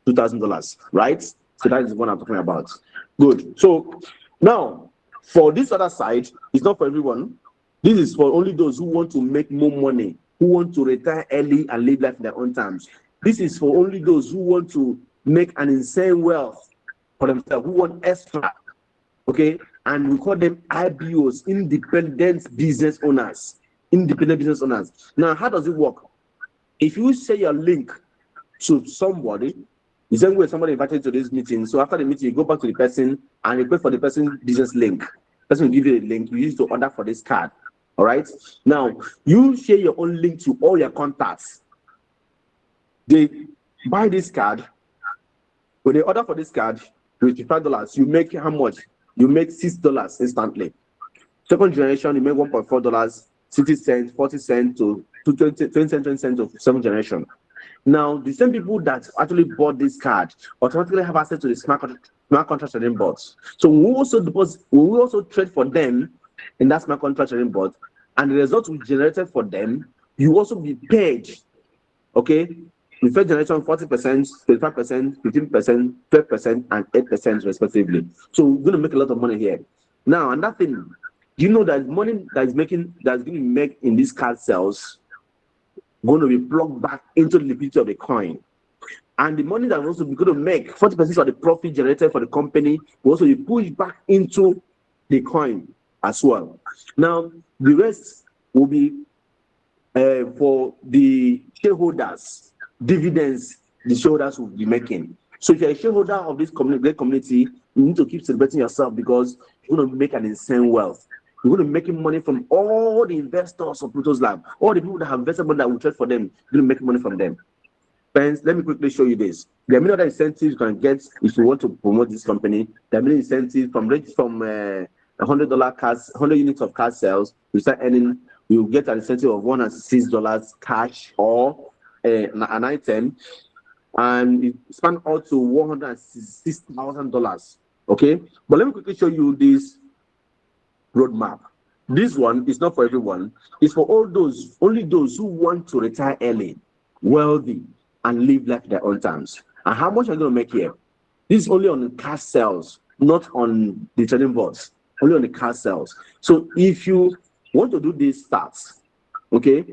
$2,000, right? So that is what I'm talking about. Good. So now, for this other side, it's not for everyone. This is for only those who want to make more money, who want to retire early and live life in their own terms. This is for only those who want to make an insane wealth for themselves, who want extra. Okay, and we call them IBOs, independent business owners. Independent business owners. Now, how does it work? If you share your link to somebody, the same way somebody invited to this meeting, so after the meeting, you go back to the person and request for the person's business link. The person will give you a link you use to order for this card. All right. Now, you share your own link to all your contacts. They buy this card. When they order for this card, $55, you make how much? You make $6 instantly. Second generation, you make $1.4, 60 cents, 40 cents to 20 cents of seventh generation. Now, the same people that actually bought this card automatically have access to the smart contract trading bots. So we will also trade for them in that smart contract trading bot, and the results we generated for them, you also be paid. Okay. The first generation 40%, 25%, 15%, 12%, and 8% respectively. So we're going to make a lot of money here. Now, another thing, you know that money that's going to make in these card sales going to be plugged back into the liquidity of the coin. And the money that we're also going to make, 40% of the profit generated for the company, will also be pushed back into the coin as well. Now, the rest will be for the shareholders. Dividends the shareholders will be making. So if you're a shareholder of this great community, you need to keep celebrating yourself, because you're going to make an insane wealth. You're going to be making money from all the investors of Pluto's Lab, all the people that have invested money that will trade for them. You're going to make money from them. Friends, let me quickly show you this. There are many other incentives you can get if you want to promote this company. There are many incentives from $100 cards, 100 units of card sales. You start earning, you get an incentive of $106 cash or an item, and it spans out to $166,000. Okay, but let me quickly show you this roadmap. This one is not for everyone. It's for only those who want to retire early, wealthy, and live life their own terms. And how much are you going to make here? This is only on the cash sales, not on the trading bots. Only on the cash sales. So if you want to do these stats, okay,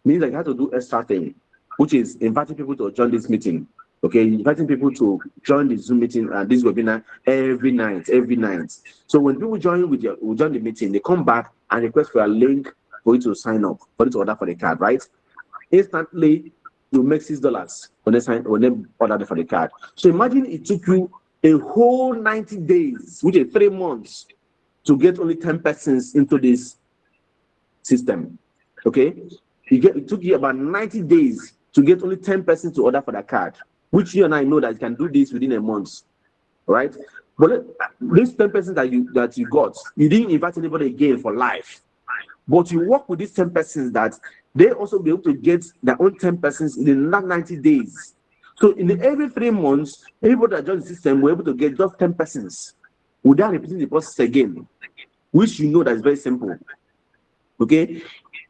means that you have to do extra thing, which is inviting people to join this meeting. Okay, inviting people to join the Zoom meeting and this webinar every night. So when people join the meeting, they come back and request for a link for you to sign up, for you to order for the card, right? Instantly, you make $6 when they order for the card. So imagine it took you a whole 90 days, which is 3 months, to get only 10 persons into this system. Okay, it took you about 90 days to get only 10 persons to order for that card, which you and I know that you can do this within a month, right? But these 10 persons that you got, you didn't invite anybody again for life, but you work with these 10 persons that they also be able to get their own 10 persons in the last 90 days. So in every 3 months, everybody that joins the system will be able to get just 10 persons without repeating the process again, which you know that is very simple. Okay,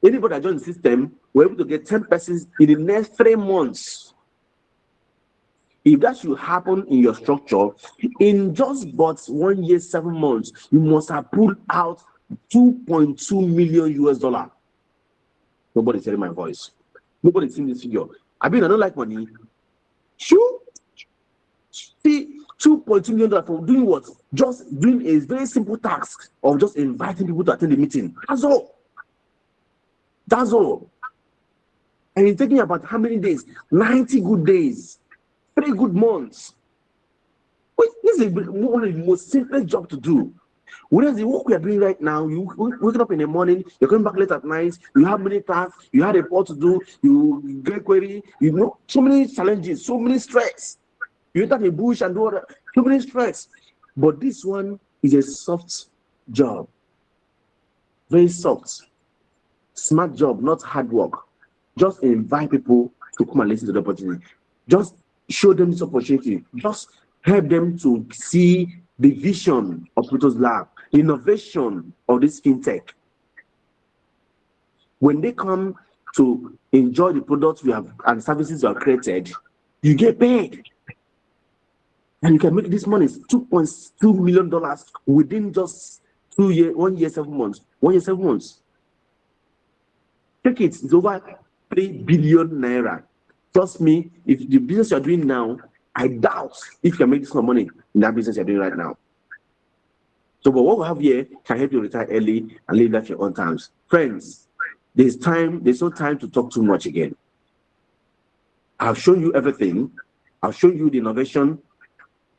anybody that joins the system will be able to get 10 persons in the next 3 months. If that should happen in your structure, in just but 1 year, 7 months, you must have pulled out $2.2 million US. Nobody's hearing my voice. Nobody's seeing this figure. I mean, I don't like money. Sure. See, $2.2 million for doing what? Just doing a very simple task of just inviting people to attend the meeting. That's all. That's all. And it's taking about how many days? 90 good days, 3 good months. Wait, this is one of the most simplest job to do. Whereas the work we are doing right now, you waking up in the morning, you're coming back late at night, you have many tasks, you have a report to do, you get query, you know, so many challenges, so many stress. You enter the bush and do all that, so many stress. But this one is a soft job, very soft, smart job, not hard work. Just invite people to come and listen to the opportunity. Just show them this opportunity. Just help them to see the vision of Pluto's Lab, innovation of this fintech. When they come to enjoy the products we have and services we have created, you get paid. And you can make this money, $2.2 million within just 1 year, 7 months. 1 year, 7 months. Take it, it's over 3 billion naira. Trust me, if the business you're doing now, I doubt if you can make this kind of money in that business you're doing right now. So, but what we have here can help you retire early and live life your own terms. Friends, there's no time to talk too much again. I've shown you everything. I've shown you the innovation.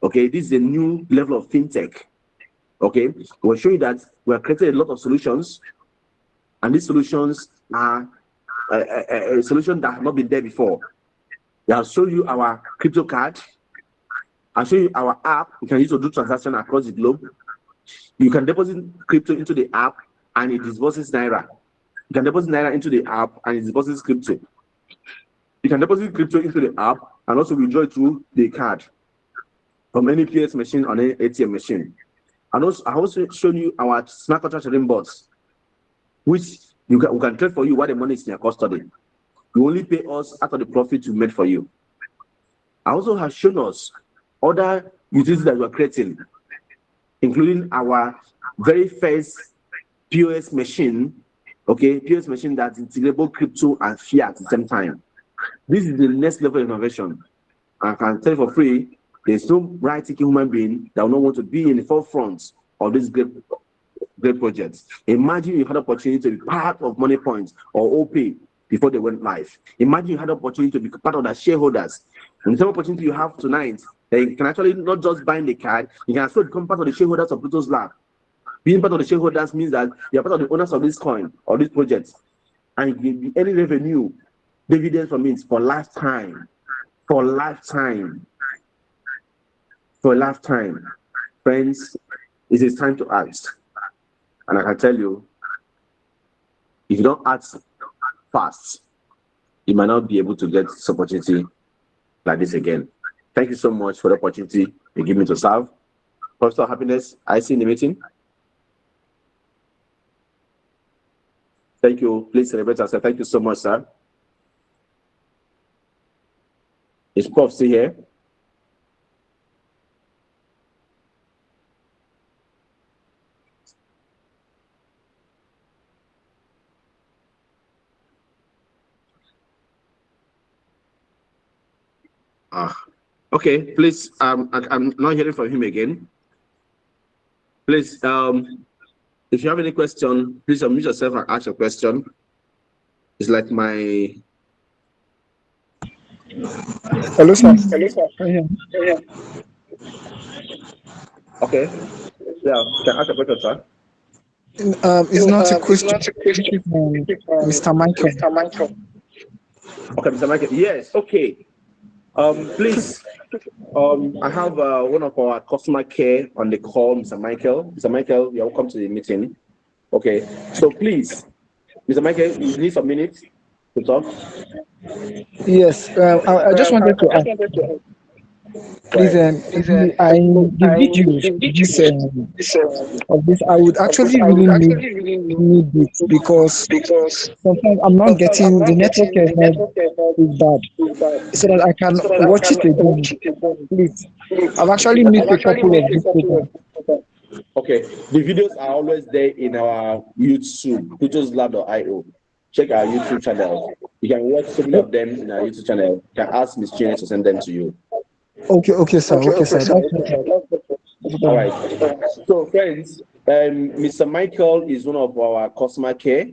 Okay, this is a new level of fintech. Okay, we'll show you that we have created a lot of solutions, and these solutions are a solution that have not been there before. I'll show you our crypto card. I'll show you our app you can use to do transactions across the globe. You can deposit crypto into the app and it disburses naira. You can deposit naira into the app and it disburses crypto. You can deposit crypto into the app and also withdraw it through the card from any POS machine or any ATM machine. And also, I also shown you our smart contract trading bots, which we can trade for you while the money is in your custody. You only pay us out of the profit we made for you. I also have shown us other utilities that we are creating, including our very first POS machine, okay, POS machine that integrates crypto and fiat at the same time. This is the next level of innovation. I can tell you for free, there's no right-thinking human being that will not want to be in the forefront of this great project. Imagine you had the opportunity to be part of Money Points or OP before they went live. Imagine you had the opportunity to be part of the shareholders. And the same opportunity you have tonight, that you can actually not just buy the card, you can also become part of the shareholders of Pluto's Lab. Being part of the shareholders means that you're part of the owners of this coin or this project. And you can be any revenue, dividends from it for lifetime. For lifetime. For a lifetime. Friends, it is time to act. And I can tell you, if you don't act fast, you might not be able to get this opportunity like this again. Thank you so much for the opportunity you give me to serve. Professor Happiness, I see in the meeting. Thank you. Please celebrate yourself. Thank you so much, sir. Is Prof still here? Okay, please, I'm not hearing from him again. Please, if you have any question, please unmute yourself and ask your question. It's like my... Hello, sir. Hello, sir. Yeah. Okay. Yeah, you can ask a question, sir. It's not a question. Mr. Michael. Mr. Michael. Okay, Mr. Michael. Yes, okay. Please, I have one of our customer care on the call, Mr. Michael. Mr. Michael, you're welcome to the meeting. Okay, so please, Mr. Michael, you need some minutes to talk. Yes, I just wanted to ask. Please, the videos of this, I would actually really need it because sometimes I'm not getting the network is bad, so that I can watch it again. Please, I've actually missed a couple of these programs. Okay, the videos are always there in our YouTube, plutoslab.io. Check our YouTube channel. You can watch so many of them in our YouTube channel. You can ask Ms. Chinese to send them to you. Okay, sir. Okay, sir. All right. So, friends, Mr. Michael is one of our customer care,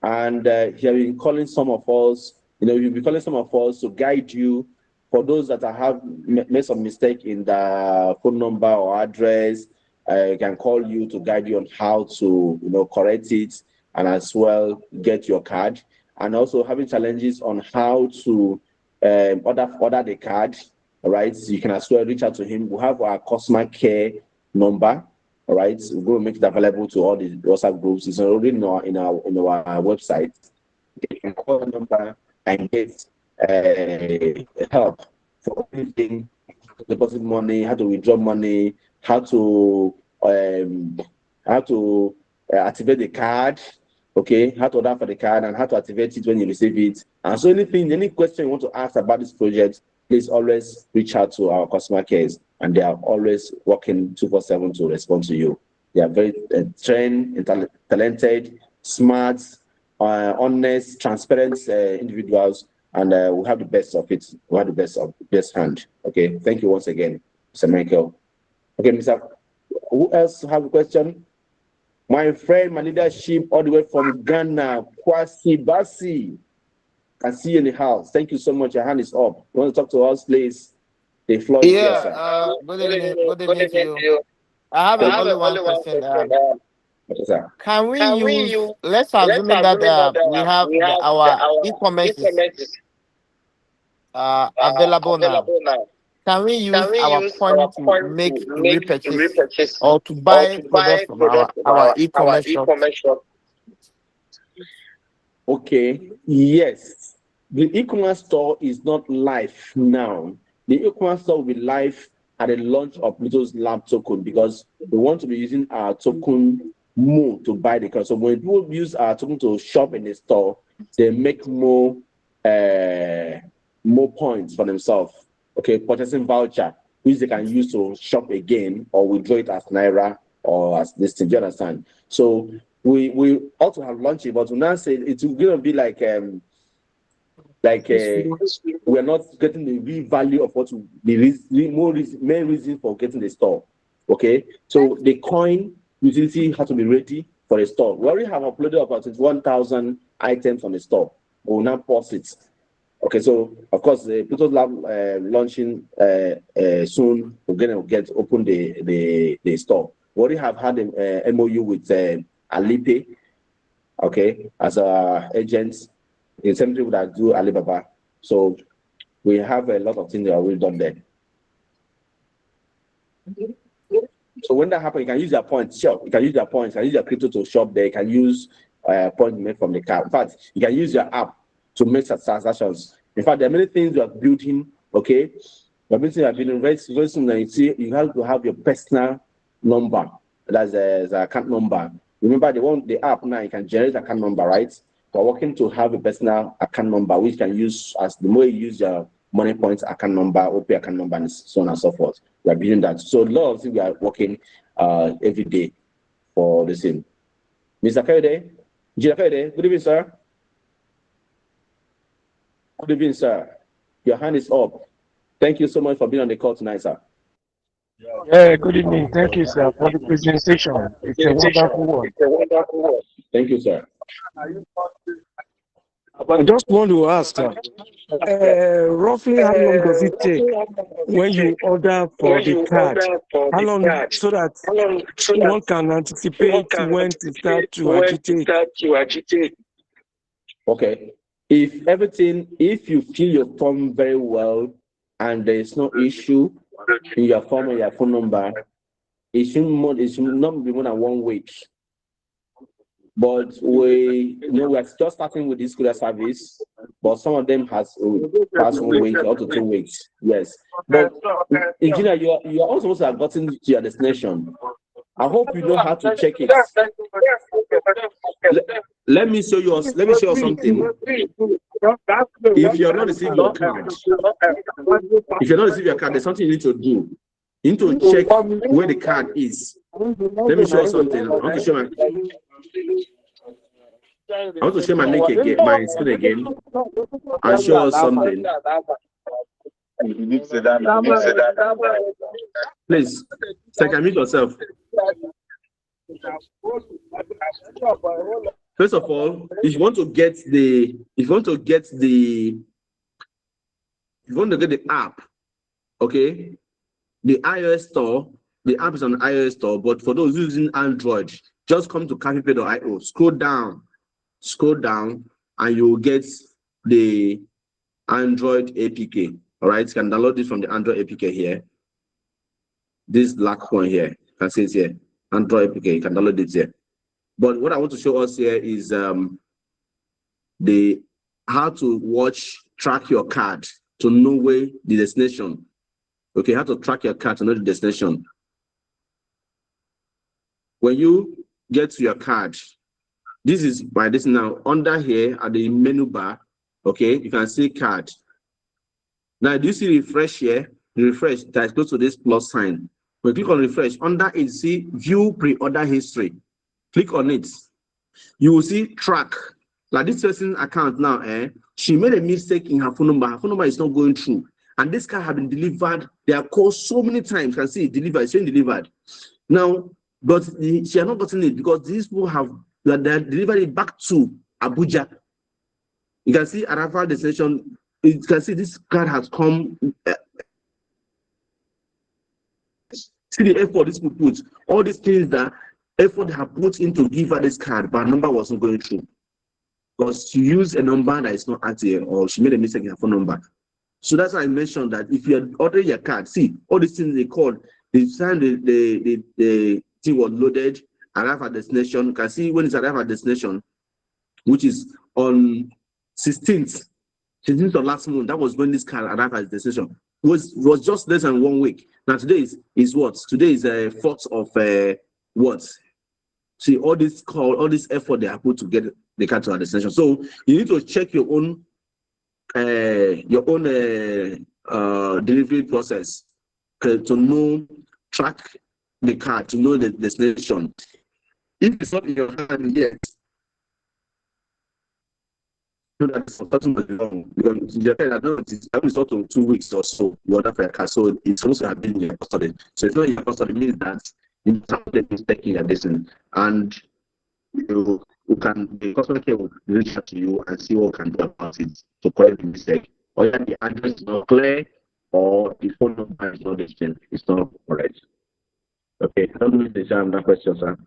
and he has been calling some of us you'll be calling some of us to guide you. For those that have made some mistake in the phone number or address, I can call you to guide you on how to, correct it and as well get your card. And also having challenges on how to order the card, all right? So you can as well reach out to him. We have our customer care number, all right? We're going to make it available to all the WhatsApp groups. It's already in our website. You can call the number and get help for anything, deposit money, how to withdraw money, how to activate the card, okay, how to order for the card and how to activate it when you receive it. And so any question you want to ask about this project, please always reach out to our customer cares, and they are always working 24/7 to respond to you. They are very trained, talented, smart, honest, transparent individuals, and we have the best of it. We have the best hand. Okay, thank you once again, Mr. Michael. Okay, Mr. Who else have a question? My friend, my leadership, all the way from Ghana, Kwasi Basi. I see you in the house. Thank you so much. Your hand is up. You want to talk to us, please? The floor is yours, sir. Good evening. Good evening to you. I have only one question. Okay, sir. Can we use? Let's assume that we have our e-commerce is available now. Can we use our point to make repurchase or to buy products from our e-commerce shop? Okay, yes. The e-commerce store is not live now. The e-commerce store will be live at the launch of Pluto's Lab token, because we want to be using our token more to buy the car. So when people use our token to shop in the store, they make more points for themselves. Okay, purchasing voucher, which they can use to shop again or withdraw it as Naira or as this thing. Do you understand? So we also have launched it, but we now say it's going to be like we're not getting the real value of what the main reason for getting the store. Okay, so the coin utility has to be ready for the store. We already have uploaded about 1,000 items on the store. We'll now pause it. Okay, so of course the Pluto Lab launching soon. We're gonna open the store. We already have had an MOU with Alipay, okay, as our agents. It's something that do Alibaba. So we have a lot of things that are already done there. So when that happens, you can use your points. Sure, you can use your points. You can use your crypto to shop there. You can use points made from the card. In fact, you can use your app to make transactions. In fact, there are many things you are building. Okay, there are many things you are building. Very soon, you see, you have to have your personal number. That's the account number. Remember, the app now, you can generate account number, right? We're working to have a personal account number, which you can use as the more you use your money points account number, OP account number, and so on and so forth. We are building that. So a lot of things we are working every day for the same. Mr. Kayode, good evening, sir. Good evening, sir. Your hand is up. Thank you so much for being on the call tonight, sir. Yeah, good evening. Thank you, sir, for the presentation. It's a wonderful one. Thank you, sir. I just want to ask, roughly how long does it take when you order for the card? How long, so that one can anticipate when to start to agitate? Okay. If you fill your form very well and there is no issue in your form or your phone number, it should not be more than 1 week. But we are just starting with this courier service, but some of them has past 1 week up to 2 weeks. Yes, but engineer, you are also supposed to have gotten to your destination. I hope you know how to check it. Let me show you something. If you're not receiving your card, there's something you need to do. You need to check where the card is. Let me show you something. I want to share my link again, my screen again, and show us something. Please, so can mute yourself. First of all, if you want to get the app, okay, the iOS store, the app is on the iOS store, but for those using Android, just come to cafepay.io, scroll down, and you will get the Android APK. All right, you can download this from the Android APK here. This black one here, you can see it here, Android APK, you can download it here. But what I want to show us here is the how to track your card to know where the destination. Okay, how to track your card to know the destination. When you get to your card, this is by this now under here at the menu bar. Okay, you can see card. Now, do you see refresh here? The refresh that is close to this plus sign. When you click on refresh, under it, see view pre-order history. Click on it. You will see track. Like this person's account now, she made a mistake in her phone number. Her phone number is not going through. And this card has been delivered. They are called so many times. You can see it delivered. It's saying delivered. Now, but she has not gotten it because these people have they delivered it back to Abuja. You can see arrival destination. You can see this card has come. See the effort these people put. All these things that effort they have put into give her this card, but number wasn't going through. Because she used a number that is not active, or she made a mistake in her phone number. So that's why I mentioned that if you are ordering your card, see all these things they called, the time the thing was loaded, arrive at destination. You can see when it's arrived at destination, which is on 16th of last month. That was when this card arrived at destination. Was just less than 1 week. Now today is what? Today is 4th of what? See all this effort they have put to get the card to our destination. So you need to check your own delivery process to know, track the card, to know the destination. If it's not in your hand yet, so that's something wrong. Because in Japan, I know it's not to 2 weeks or so. You order for a car, so it's supposed to have been in your custody. So it's not in your custody means that you have mistake in your destiny, and you can, the customer care will reach out to you and see what can do about it to correct the mistake. Or the address is not clear, or the phone number is not distinct. It's not correct. Okay, I don't know if there's another question, sir.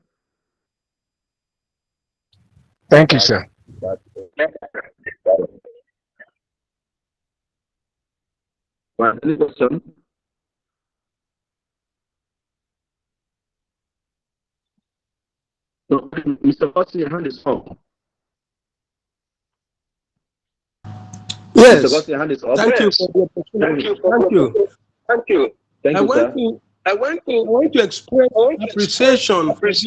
Thank you, sir. Well, any question? No, Mr. Gossi, your hand is up. Yes. Mr. Gossi, your hand is up. Thank you for the opportunity. Thank you. Thank you, sir. I want to express appreciation for this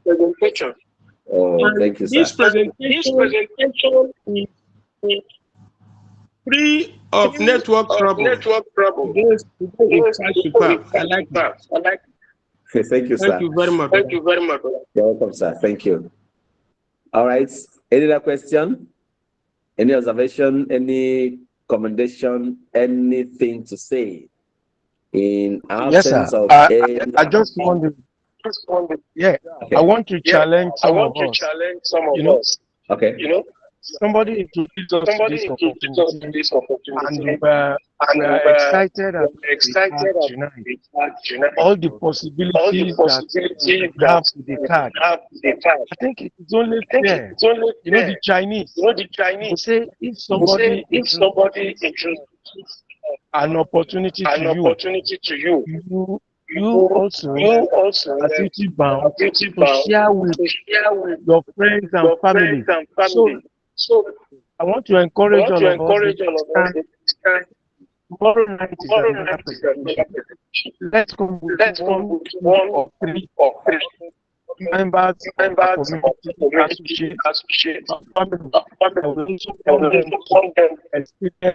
presentation. Oh, thank you, sir. This presentation is free of network trouble. Today is superb. I like it. Thank you, sir. Thank you very much. You're welcome, sir. Thank you. All right. Any other question? Any observation? Any commendation? Anything to say? In absence of I just want to. Yeah, okay. I want to challenge some of us. Okay. Somebody introduced us to this opportunity, and we are excited and tonight. All the possibilities that we have with the card. I think it is only fair. The Chinese. They say if somebody introduces an opportunity to you, you also are duty bound to share with your friends and family. So I want to encourage all of us. Tomorrow night is another presentation. Let's come with one or three members of the community, associate, family,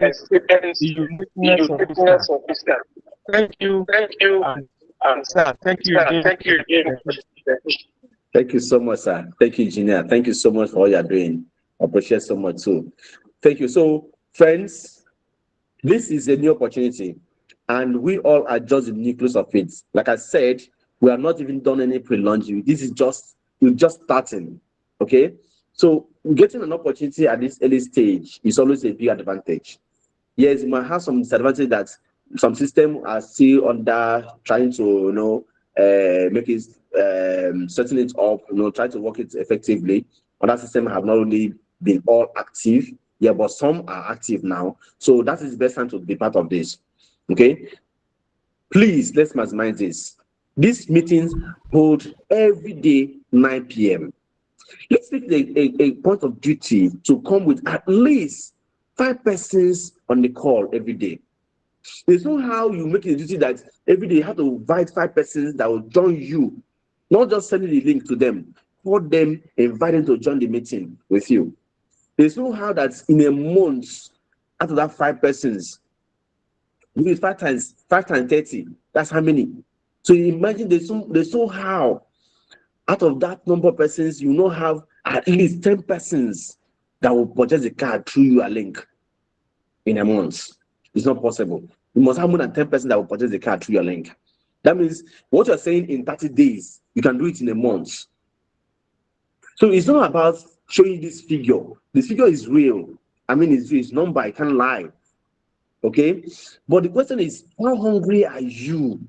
experience the uniqueness of this time. Thank you. And sir, thank you again. Thank you so much, sir. Thank you, engineer. Thank you so much for all you're doing. I appreciate so much too. Thank you. So, friends, this is a new opportunity, and we all are just the nucleus of it. Like I said, we have not even done any pre-launch. This is we're just starting. Okay, so getting an opportunity at this early stage is always a big advantage. Yes, it might have some disadvantage that some systems are still under trying to, make it, setting it up, try to work it effectively. Other systems have not really been all active, yeah, but some are active now. So that is the best time to be part of this. Okay, please let's maximize this. These meetings hold every day 9 p.m. Let's make a point of duty to come with at least 5 persons on the call every day. There's no how you make it a duty that every day you have to invite 5 persons that will join you, not just sending the link to them, call them, invite them to join the meeting with you. There's no how that in a month, out of that 5 persons, you do 5 times 30. That's how many? So imagine there's no how out of that number of persons, you not have at least 10 persons that will purchase the card through your link in a month. It's not possible. You must have more than 10 persons that will purchase the card through your link. That means what you're saying in 30 days, you can do it in a month. So it's not about showing this figure. This figure is real. I mean, it's number, I can't lie. Okay? But the question is, how hungry are you?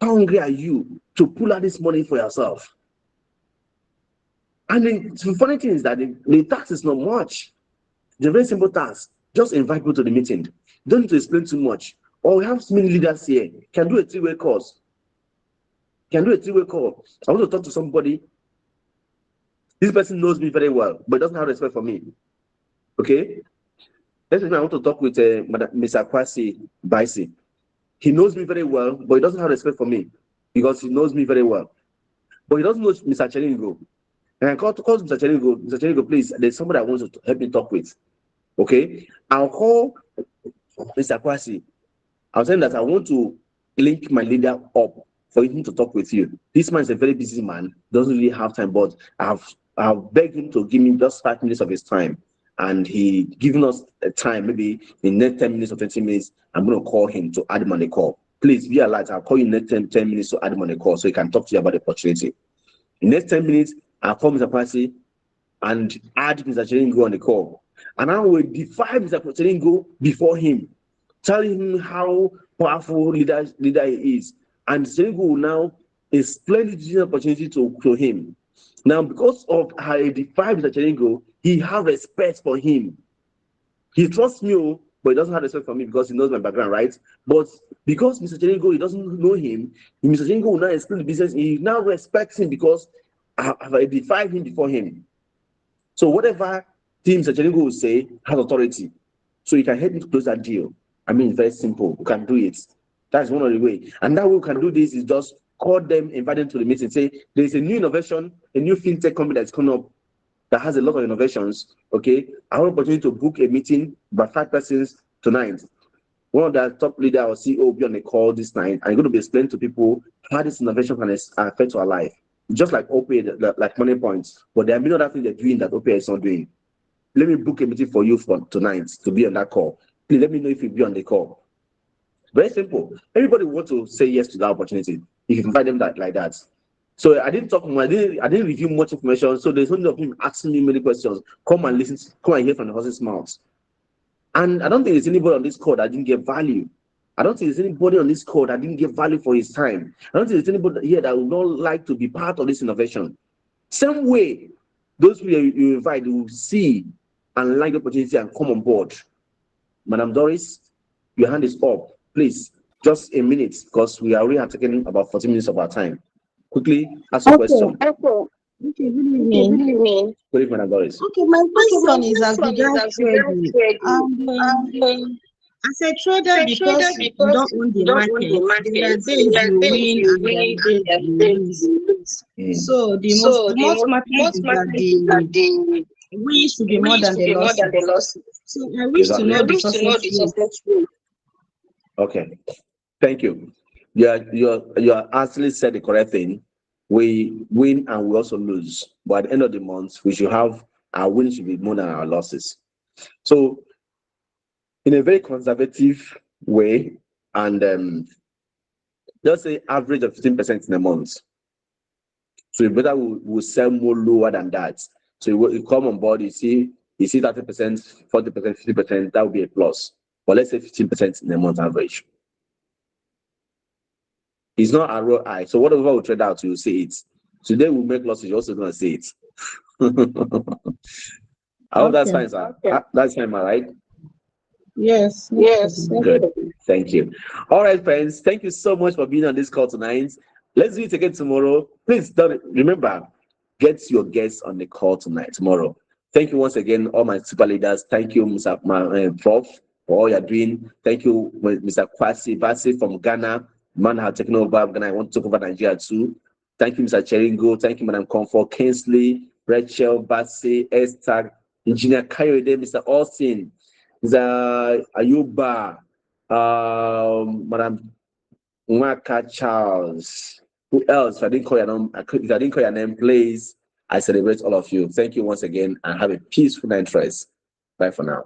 How hungry are you to pull out this money for yourself? And the funny thing is that the tax is not much. It's a very simple task. Just invite people to the meeting. Don't need to explain too much. Or we have so many leaders here. Can do a three-way course. Can do a three-way call. I want to talk to somebody. This person knows me very well, but doesn't have respect for me. Okay? Let's say I want to talk with Mr. Kwasi Baisi. He knows me very well, but he doesn't have respect for me because he knows me very well. But he doesn't know Mr. Chelingo. And I call Mr. Chelingo, please, there's somebody I want to help me talk with. Okay? I'll call Mr. Kwasi. I'll tell him that I want to link my leader up for him to talk with you. This man is a very busy man, doesn't really have time, but I've begged him to give me just 5 minutes of his time. And he given us a time, maybe in the next 10 minutes or 20 minutes, I'm going to call him to add him on the call. Please be alert. I'll call you in the next 10 minutes to add him on the call so he can talk to you about the opportunity. In the next 10 minutes, I'll call Mr. Kwasi and add Mr. Chelingo on the call. And I will defy Mr. Chelingo before him, telling him how powerful leader he is. And Chelingo will now explain the opportunity to him. Now, because of how I defy Mr. Chelingo, he has respect for him. He trusts me, but he doesn't have respect for me because he knows my background, right? But because Mr. Chelingo, he doesn't know him, Mr. Chelingo will now explain the business. He now respects him because I defied him before him. So whatever thing Mr. Chelingo will say has authority. So you can help me to close that deal. I mean, it's very simple. You can do it. That's one of the way. And that way we can do this is just call them, invite them to the meeting, say there's a new innovation, a new fintech company that's coming up that has a lot of innovations. Okay, I have an opportunity to book a meeting by 5 persons tonight. One of the top leader or CEO will be on the call this night. I'm going to be explaining to people how this innovation can affect our life. Just like OPA, like Money Points, but there are many other things they're doing that OPA is not doing. Let me book a meeting for you for tonight to be on that call. Please let me know if you'll be on the call. Very simple. Everybody wants to say yes to that opportunity if you invite them like that. So I didn't talk more. I didn't review much information. So there's only of him asking me many questions. Come and listen. Come and hear from the horse's mouth. And I don't think there's anybody on this call that didn't get value. I don't think there's anybody on this call that didn't get value for his time. I don't think there's anybody here that would not like to be part of this innovation. Same way, those who you invite will see and like the opportunity and come on board. Madam Doris, your hand is up. Please, just a minute, because we already have taken about 40 minutes of our time. Quickly, ask a question. Okay, good evening. Good evening, Madam Doris. Okay, my question is as regards trading. As a trader, because you don't own the market, there are days you win and there are days you lose. So the most market is that the win should be more than the losses. So I wish to know the success rate. Okay, thank you. You actually said the correct thing. We win and we also lose, but at the end of the month, we should have our win should be more than our losses. So, in a very conservative way, and just say average of 15% in a month. So better will sell more lower than that. So you come on board, you see 30%, 40%, 50%, that would be a plus. But let's say 15% in a month average. It's not a raw eye. So whatever we trade out, you'll see it. Today we make losses, you're also gonna see it. I hope that's fine, sir. That's fine, am I right? Yes. Yes. Good. Thank you. All right, friends. Thank you so much for being on this call tonight. Let's do it again tomorrow. Please don't remember, get your guests on the call tomorrow. Thank you once again, all my super leaders. Thank you, Mr. Prof, for all you're doing. Thank you, Mr. Kwasi Basi from Ghana. Man have taken over Ghana. I want to take over Nigeria too. Thank you, Mr. Cheringo. Thank you, Madam Comfort, Kinsley, Rachel, Basi, Esther, Engineer Kayode, Mr. Austin, Mr. Ayuba, Madam Mwaka Charles. Who else? If I didn't call your name, please. I celebrate all of you. Thank you once again and have a peaceful night rest. Bye for now.